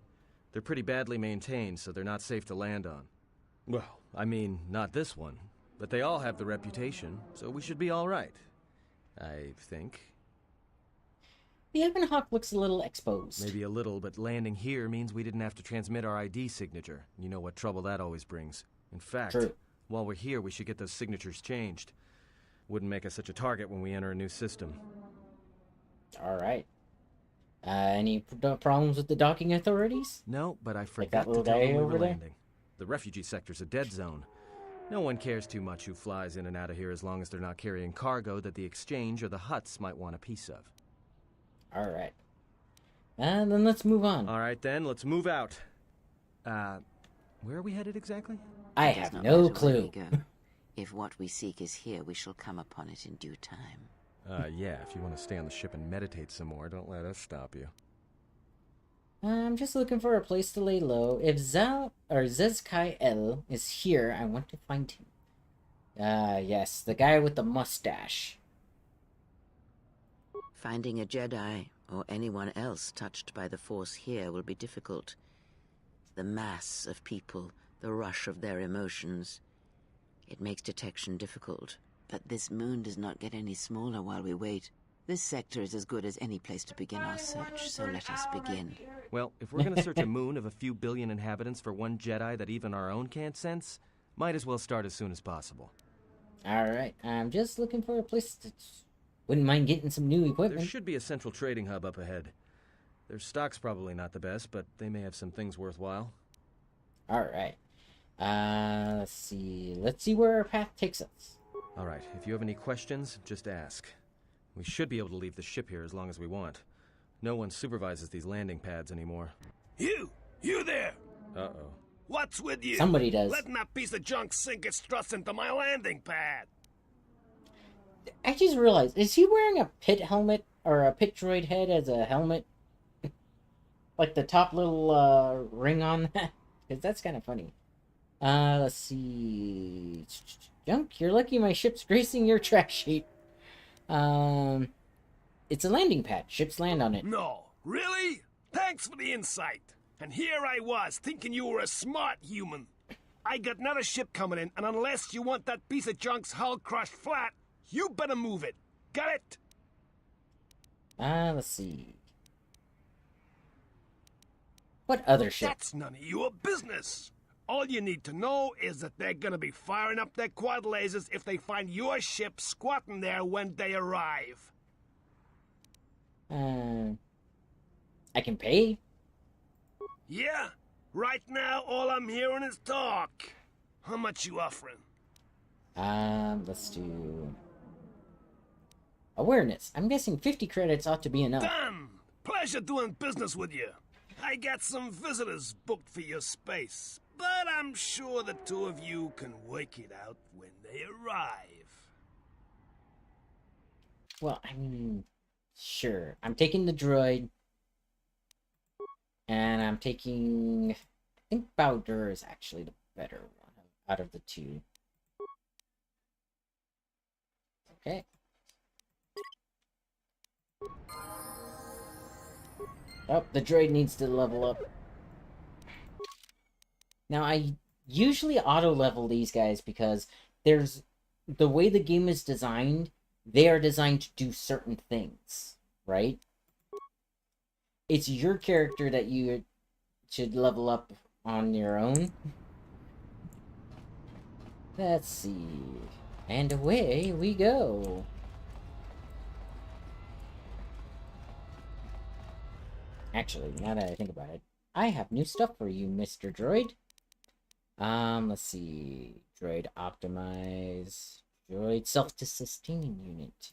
They're pretty badly maintained, so they're not safe to land on. Well, I mean, not this one. But they all have the reputation, so we should be all right. I think. The Ebonhawk looks a little exposed. Maybe a little, but landing here means we didn't have to transmit our ID signature. You know what trouble that always brings. In fact, True. While we're here, we should get those signatures changed. Wouldn't make us such a target when we enter a new system. Alright. Any problems with the docking authorities? No, but I Like forgot that to little tell guy them we over were there? landing. The refugee sector's a dead zone. No one cares too much who flies in and out of here as long as they're not carrying cargo that the exchange or the Hutts might want a piece of. Alright. Then let's move on. Alright then, let's move out. Where are we headed exactly? I It does have not no matter where we clue. go. If what we seek is here, we shall come upon it in due time. Yeah, if you want to stay on the ship and meditate some more, don't let us stop you. I'm just looking for a place to lay low. If Zezkai El is here, I want to find him. Yes, the guy with the mustache. Finding a Jedi, or anyone else touched by the Force here, will be difficult. The mass of people, the rush of their emotions. It makes detection difficult. But this moon does not get any smaller while we wait. This sector is as good as any place to begin our search, so let us begin. Well, if we're gonna search a moon of a few billion inhabitants for one Jedi that even our own can't sense, might as well start as soon as possible. Alright, I'm just looking for a place to... Wouldn't mind getting some new There equipment. should be a central trading hub up ahead. Their stock's probably not the best, but they may have some things worthwhile. Alright. Let's see. Let's see where our path takes us. Alright, if you have any questions, just ask. We should be able to leave the ship here as long as we want. No one supervises these landing pads anymore. You there! Uh-oh. What's with you? Somebody does. Letting that piece of junk sink its struts into my landing pad. I just realized, is he wearing a pit helmet or a pit droid head as a helmet? Like the top little ring on that? Because that's kind of funny. Let's see. Junk, you're lucky my ship's gracing your track sheet. It's a landing pad. Ships land on it. No, really? Thanks for the insight. And here I was, thinking you were a smart human. I got another ship coming in, and unless you want that piece of junk's hull crushed flat, you better move it. Got it? Let's see. What other ship? That's none of your business. All you need to know is that they're gonna be firing up their quad lasers if they find your ship squatting there when they arrive. I can pay. Yeah? Right now, all I'm hearing is talk. How much you offering? Let's do... Awareness. I'm guessing 50 credits ought to be enough. Done! Pleasure doing business with you. I got some visitors booked for your space, but I'm sure the two of you can work it out when they arrive. Well, I mean, sure. I'm taking the droid. And I'm taking... I think Bowder is actually the better one out of the two. Okay. Oh, the droid needs to level up. Now, I usually auto-level these guys because there's... The way the game is designed, they are designed to do certain things, right? It's your character that you should level up on your own. Let's see. And away we go. Actually, now that I think about it, I have new stuff for you, Mr. Droid. Let's see. Droid optimize. Droid self-sustaining unit.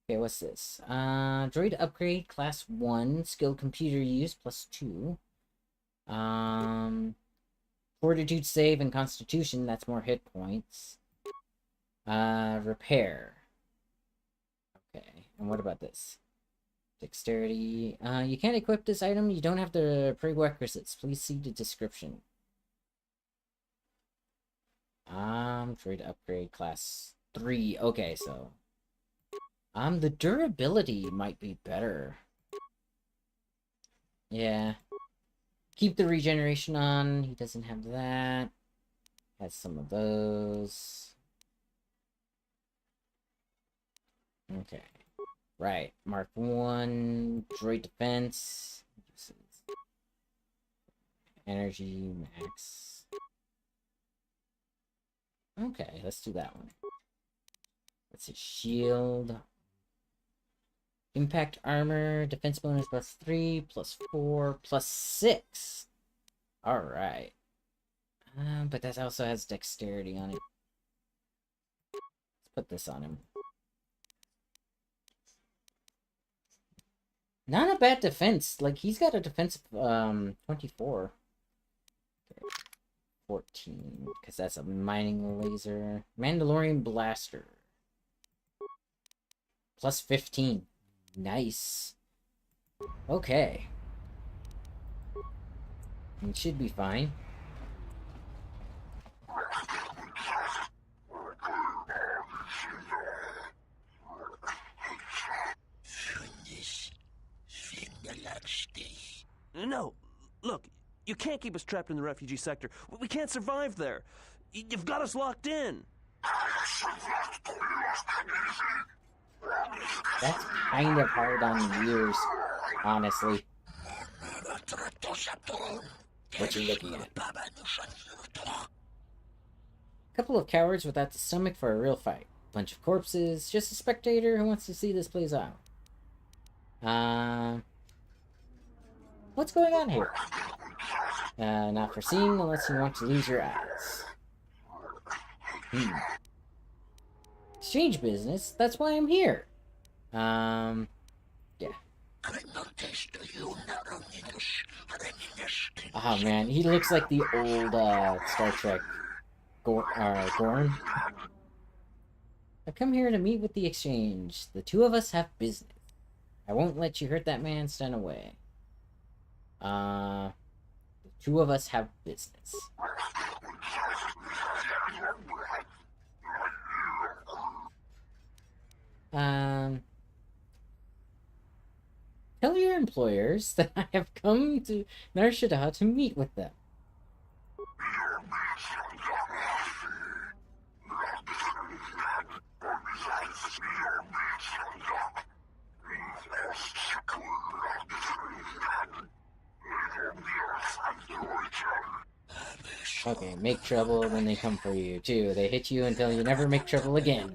Okay, what's this? Droid upgrade, class 1, skill computer use, +2. Fortitude save and constitution, that's more hit points. Repair. Okay, and what about this? Dexterity. You can't equip this item, you don't have the prerequisites. Please see the description. Droid upgrade, class 3. Okay, so... the durability might be better. Yeah. Keep the regeneration on. He doesn't have that. Has some of those. Okay. Right. Mark 1. Droid defense. Energy max. Okay, let's do that one. That's a shield. Impact armor, defense bonus +3, +4, +6. Alright. But that also has dexterity on it. Let's put this on him. Not a bad defense. Like, he's got a defense of 24. Okay. 14, because that's a mining laser. Mandalorian blaster. +15. Nice. Okay. It should be fine. No, look, you can't keep us trapped in the refugee sector. We can't survive there. You've got us locked in. That's kind of hard on the ears, honestly. What you looking at? Couple of cowards without the stomach for a real fight. Bunch of corpses, just a spectator who wants to see this plays out. What's going on here? Not foreseen unless you want to lose your eyes. Exchange business, that's why I'm here. Yeah. Oh man, he looks like the old Star Trek Gorn. I've come here to meet with the exchange. The two of us have business. I won't let you hurt that man. Stand away. The two of us have business. Tell your employers that I have come to Nar Shaddaa to meet with them. Okay, make trouble, then they come for you, too. They hit you until you never make trouble again.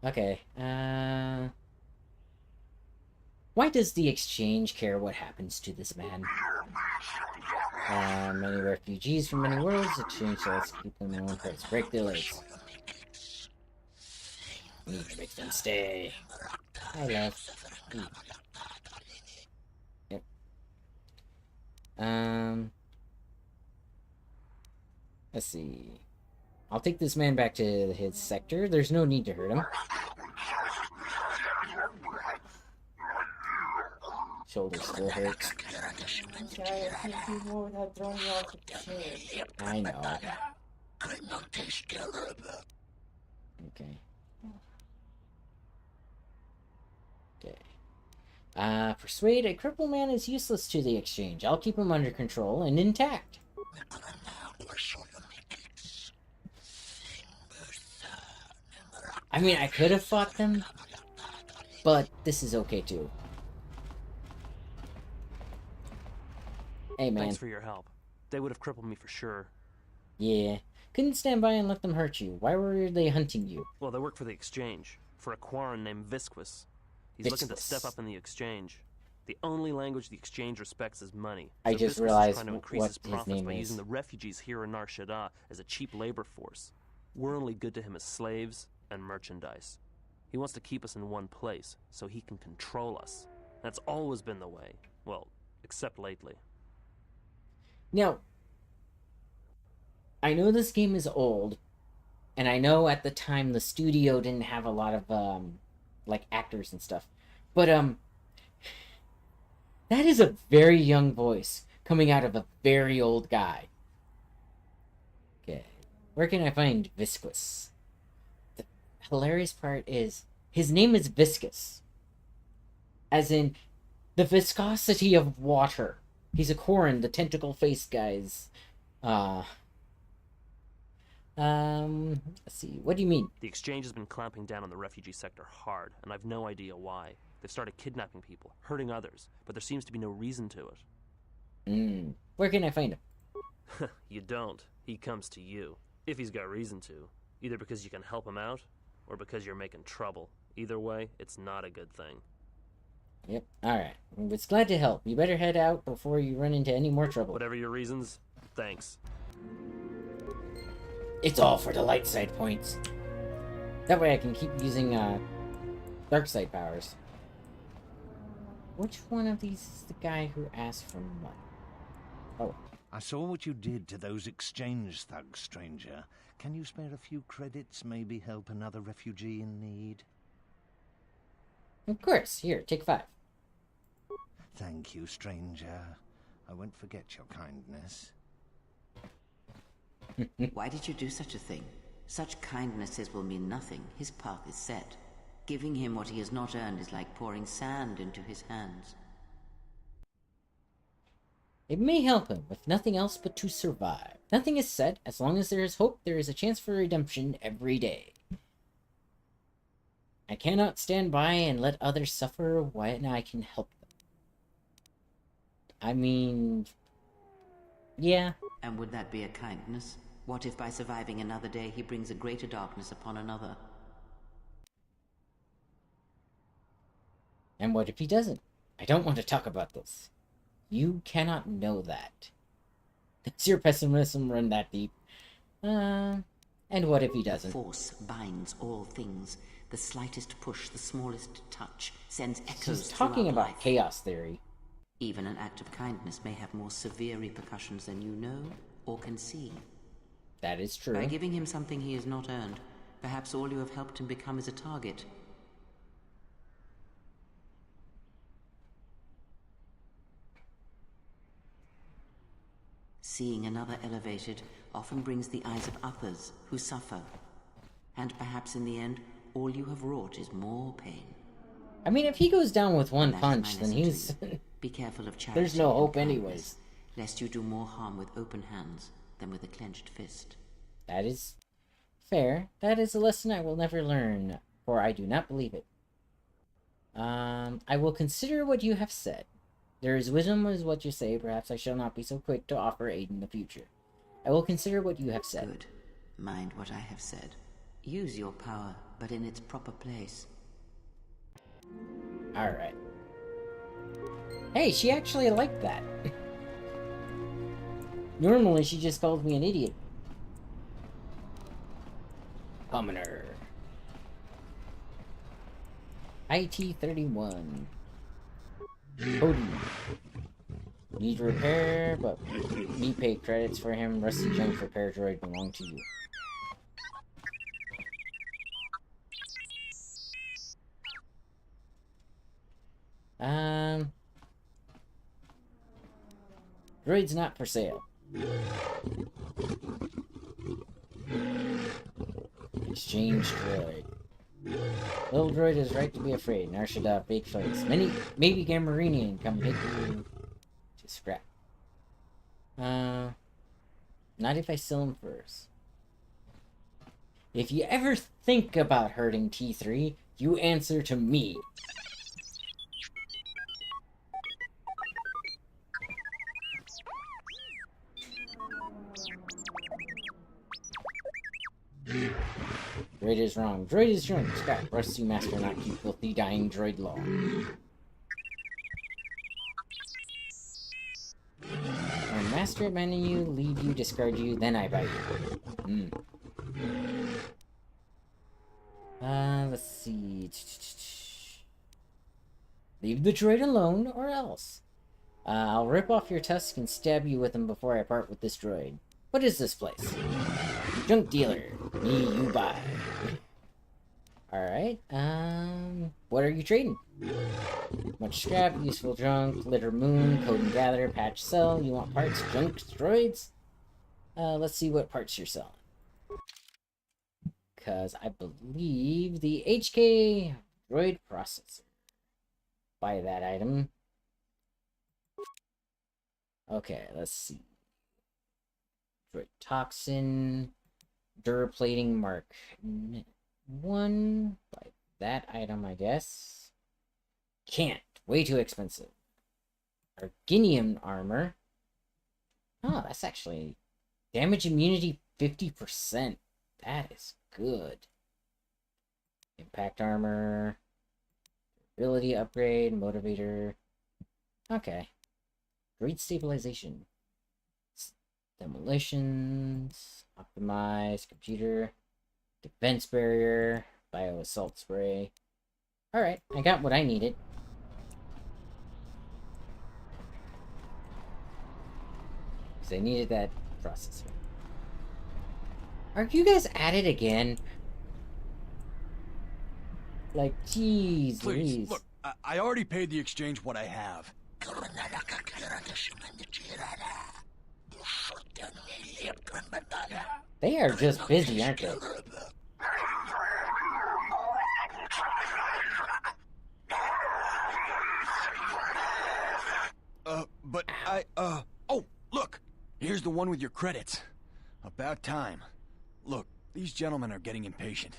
Okay, why does the exchange care what happens to this man? Many refugees from many worlds. Exchange let's keep them in one place. Break their legs. Need to make them stay. I love. Yep. Let's see. I'll take this man back to his sector. There's no need to hurt him. Shoulder still hurts. I know. Okay. Okay. Persuade a crippled man is useless to the exchange. I'll keep him under control and intact. I mean, I could have fought them, but this is okay too. Hey, man. Thanks for your help. They would have crippled me for sure. Yeah. Couldn't stand by and let them hurt you. Why were they hunting you? Well, they work for the exchange. For a Quarren named Visquis. He's looking to step up in the exchange. The only language the exchange respects is money. So I just Visquis realized is trying to increase what his his profits name by is. using the refugees here in Nar Shaddaa as a cheap labor force. We're only good to him as slaves and merchandise. He wants to keep us in one place, so he can control us. That's always been the way. Well, except lately. Now, I know this game is old, and I know at the time the studio didn't have a lot of, like, actors and stuff. But, that is a very young voice coming out of a very old guy. Okay, where can I find Viscous? The hilarious part is, his name is Viscous. As in, the viscosity of water. He's a Koran, the tentacle-faced guys. Let's see, what do you mean? The Exchange has been clamping down on the refugee sector hard, and I've no idea why. They've started kidnapping people, hurting others, but there seems to be no reason to it. Where can I find him? You don't. He comes to you. If he's got reason to. Either because you can help him out, or because you're making trouble. Either way, it's not a good thing. Yep, alright. I was glad to help. You better head out before you run into any more trouble. Whatever your reasons, thanks. It's all for the light side points. That way I can keep using, dark side powers. Which one of these is the guy who asked for money? Oh. I saw what you did to those exchange thugs, stranger. Can you spare a few credits, maybe help another refugee in need? Of course. Here, take 5. Thank you, stranger. I won't forget your kindness. Why did you do such a thing? Such kindnesses will mean nothing. His path is set. Giving him what he has not earned is like pouring sand into his hands. It may help him, with nothing else but to survive. Nothing is said. As long as there is hope, there is a chance for redemption every day. I cannot stand by and let others suffer when I can help them. I mean... yeah. And would that be a kindness? What if by surviving another day he brings a greater darkness upon another? And what if he doesn't? I don't want to talk about this. You cannot know that. Does your pessimism run that deep? And what if he doesn't? The force binds all things. The slightest push, the smallest touch, sends echoes She's talking about life. chaos theory. Even an act of kindness may have more severe repercussions than you know or can see. That is true. By giving him something he has not earned, perhaps all you have helped him become is a target. Seeing another elevated often brings the eyes of others who suffer. And perhaps in the end, all you have wrought is more pain. I mean, if he goes down with one punch, then he's... Be careful of charity. There's no hope anyways. Lest you do more harm with open hands than with a clenched fist. That is fair. That is a lesson I will never learn, for I do not believe it. I will consider what you have said. There is wisdom is what you say. Perhaps I shall not be so quick to offer aid in the future. I will consider what you have said. Good. Mind what I have said. Use your power, but in its proper place. Alright. Hey, she actually liked that. Normally, she just calls me an idiot. Commoner. IT-31. Cody. Need repair, but me pay credits for him. Rusty junk repair droid belong to you. Droid's not for sale. Exchange droid. Little droid is right to be afraid. Narshada fake fights. Maybe Gamorrean come hit you to scrap. Not if I sell him first. If you ever think about hurting T3, you answer to me. Droid is wrong. Droid is drunk. Scrap. Rusty master not keep filthy dying droid law. When master abandon you, leave you, discard you, then I buy you. Let's see. Leave the droid alone, or else. I'll rip off your tusk and stab you with them before I part with this droid. What is this place? Junk dealer. Me, you buy. Alright, what are you trading? Much scrap, useful junk, litter moon, code and gather, patch sell. You want parts, junk, droids? Let's see what parts you're selling. Because I believe the HK droid processor. Buy that item. Okay, let's see. Droid toxin, duraplating mark 1. Buy that item, I guess. Can't. Way too expensive. Arginium armor. Oh, that's actually damage immunity 50%. That is good. Impact armor. Ability upgrade. Motivator. Okay. Great stabilization. Demolitions. Optimize. Computer. Defense barrier. Bio assault spray. Alright, I got what I needed. Because I needed that processor. Are you guys at it again? Like, jeez, Please, look, I already paid the exchange what I have. They are just busy, aren't they? But oh, look! Here's the one with your credits. About time. Look, these gentlemen are getting impatient.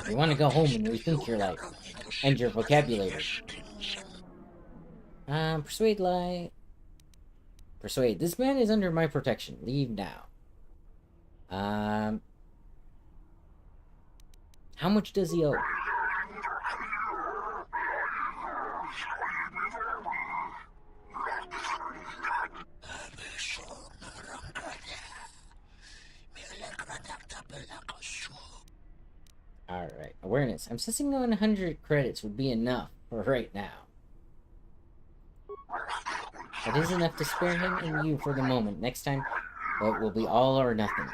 You want to go home and rethink your life. And your vocabulary. Persuade lie. Persuade. This man is under my protection. Leave now. How much does he owe? Alright, awareness. I'm sensing 100 credits would be enough for right now. That is enough to spare him and you for the moment. Next time, it will be all or nothing.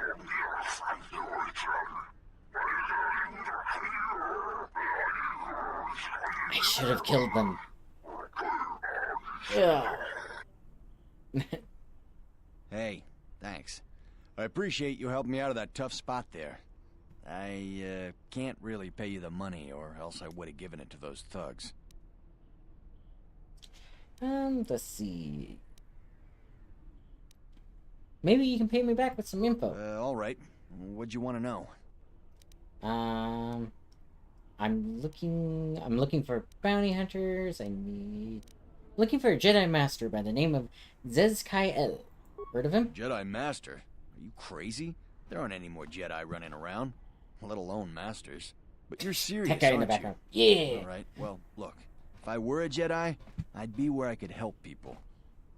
I should have killed them. Hey, thanks. I appreciate you helping me out of that tough spot there. I can't really pay you the money, or else I would have given it to those thugs. Let's see. Maybe you can pay me back with some info. Alright. What'd you want to know? I'm looking for bounty hunters. Looking for a Jedi Master by the name of Zez-Kai-El. Heard of him? Jedi Master? Are you crazy? There aren't any more Jedi running around, let alone Masters. But you're serious, That guy in the aren't background. you? Yeah. Alright, well, look. If I were a Jedi, I'd be where I could help people.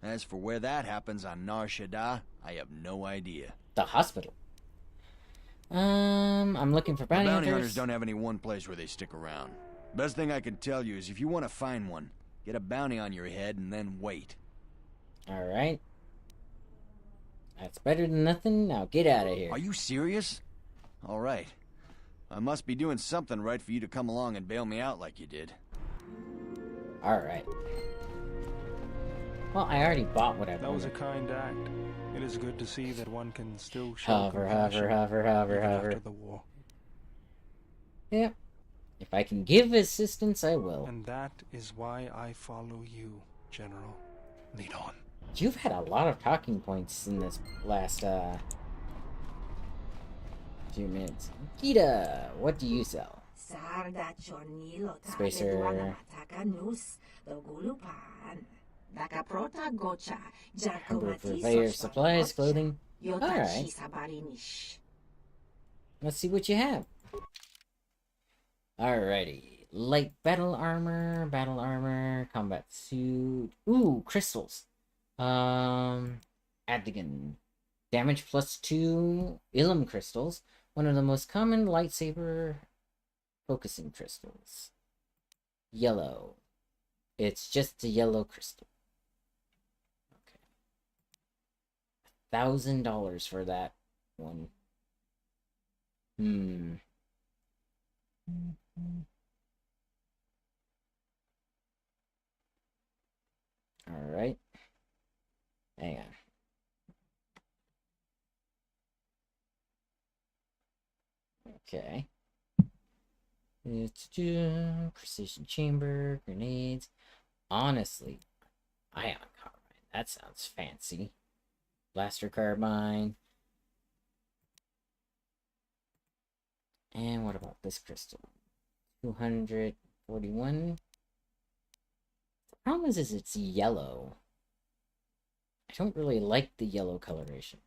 As for where that happens on Nar Shaddaa, I have no idea. The hospital. I'm looking for bounty hunters. Hunters don't have any one place where they stick around. Best thing I can tell you is if you want to find one, get a bounty on your head and then wait. Alright. That's better than nothing. Now get out of here. Are you serious? Alright. I must be doing something right for you to come along and bail me out like you did. Alright. Well, I already bought what I wanted. That was a kind act. It is good to see that one can still show hover, compassion even hover. after the war. Yep. If I can give assistance, I will. And that is why I follow you, General. Lead on. You've had a lot of talking points in this last, few minutes. Gita, what do you sell? Spacer. Purveyor of supplies, clothing. Alright. Let's see what you have. Alrighty. Light battle armor, combat suit. Ooh, crystals. Adigan. Damage plus 2 Ilum crystals. One of the most common lightsaber focusing crystals. Yellow. It's just a yellow crystal. Okay. $1,000 for that one. Alright. Hang on. Okay. Precision chamber, grenades. Honestly, ion carbine. That sounds fancy. Blaster carbine. And what about this crystal? 241. The problem is it's yellow. I don't really like the yellow coloration.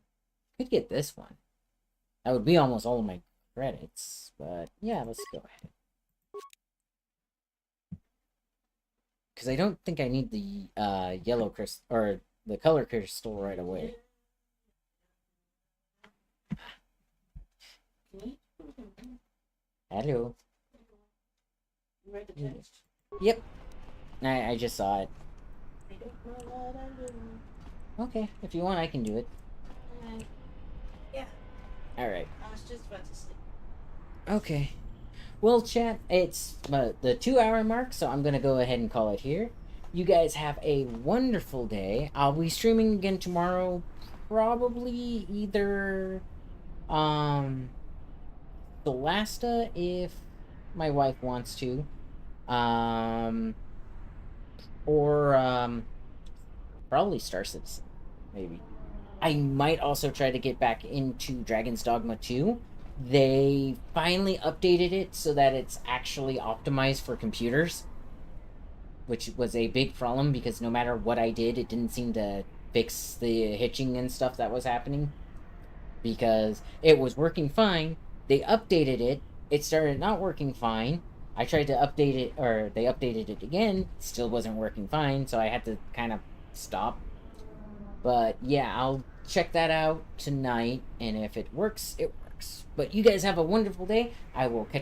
Could get this one. That would be almost all of my credits, but yeah, let's go ahead. Because I don't think I need the yellow crystal, or the color crystal right away. Hello. Yep. I just saw it. Okay, if you want, I can do it. Yeah. Alright. I was just about to sleep. Okay. Well, chat, it's the 2-hour mark, so I'm gonna go ahead and call it here. You guys have a wonderful day. I'll be streaming again tomorrow, probably either Solasta if my wife wants to, or probably Star Citizen, maybe. I might also try to get back into Dragon's Dogma 2. They finally updated it so that it's actually optimized for computers, which was a big problem because no matter what I did, it didn't seem to fix the hitching and stuff that was happening. Because it was working fine, they updated it, it started not working fine. I tried to update it, or they updated it again, still wasn't working fine, so I had to kind of stop. But yeah, I'll check that out tonight, and if it works, it works. But you guys have a wonderful day. I will catch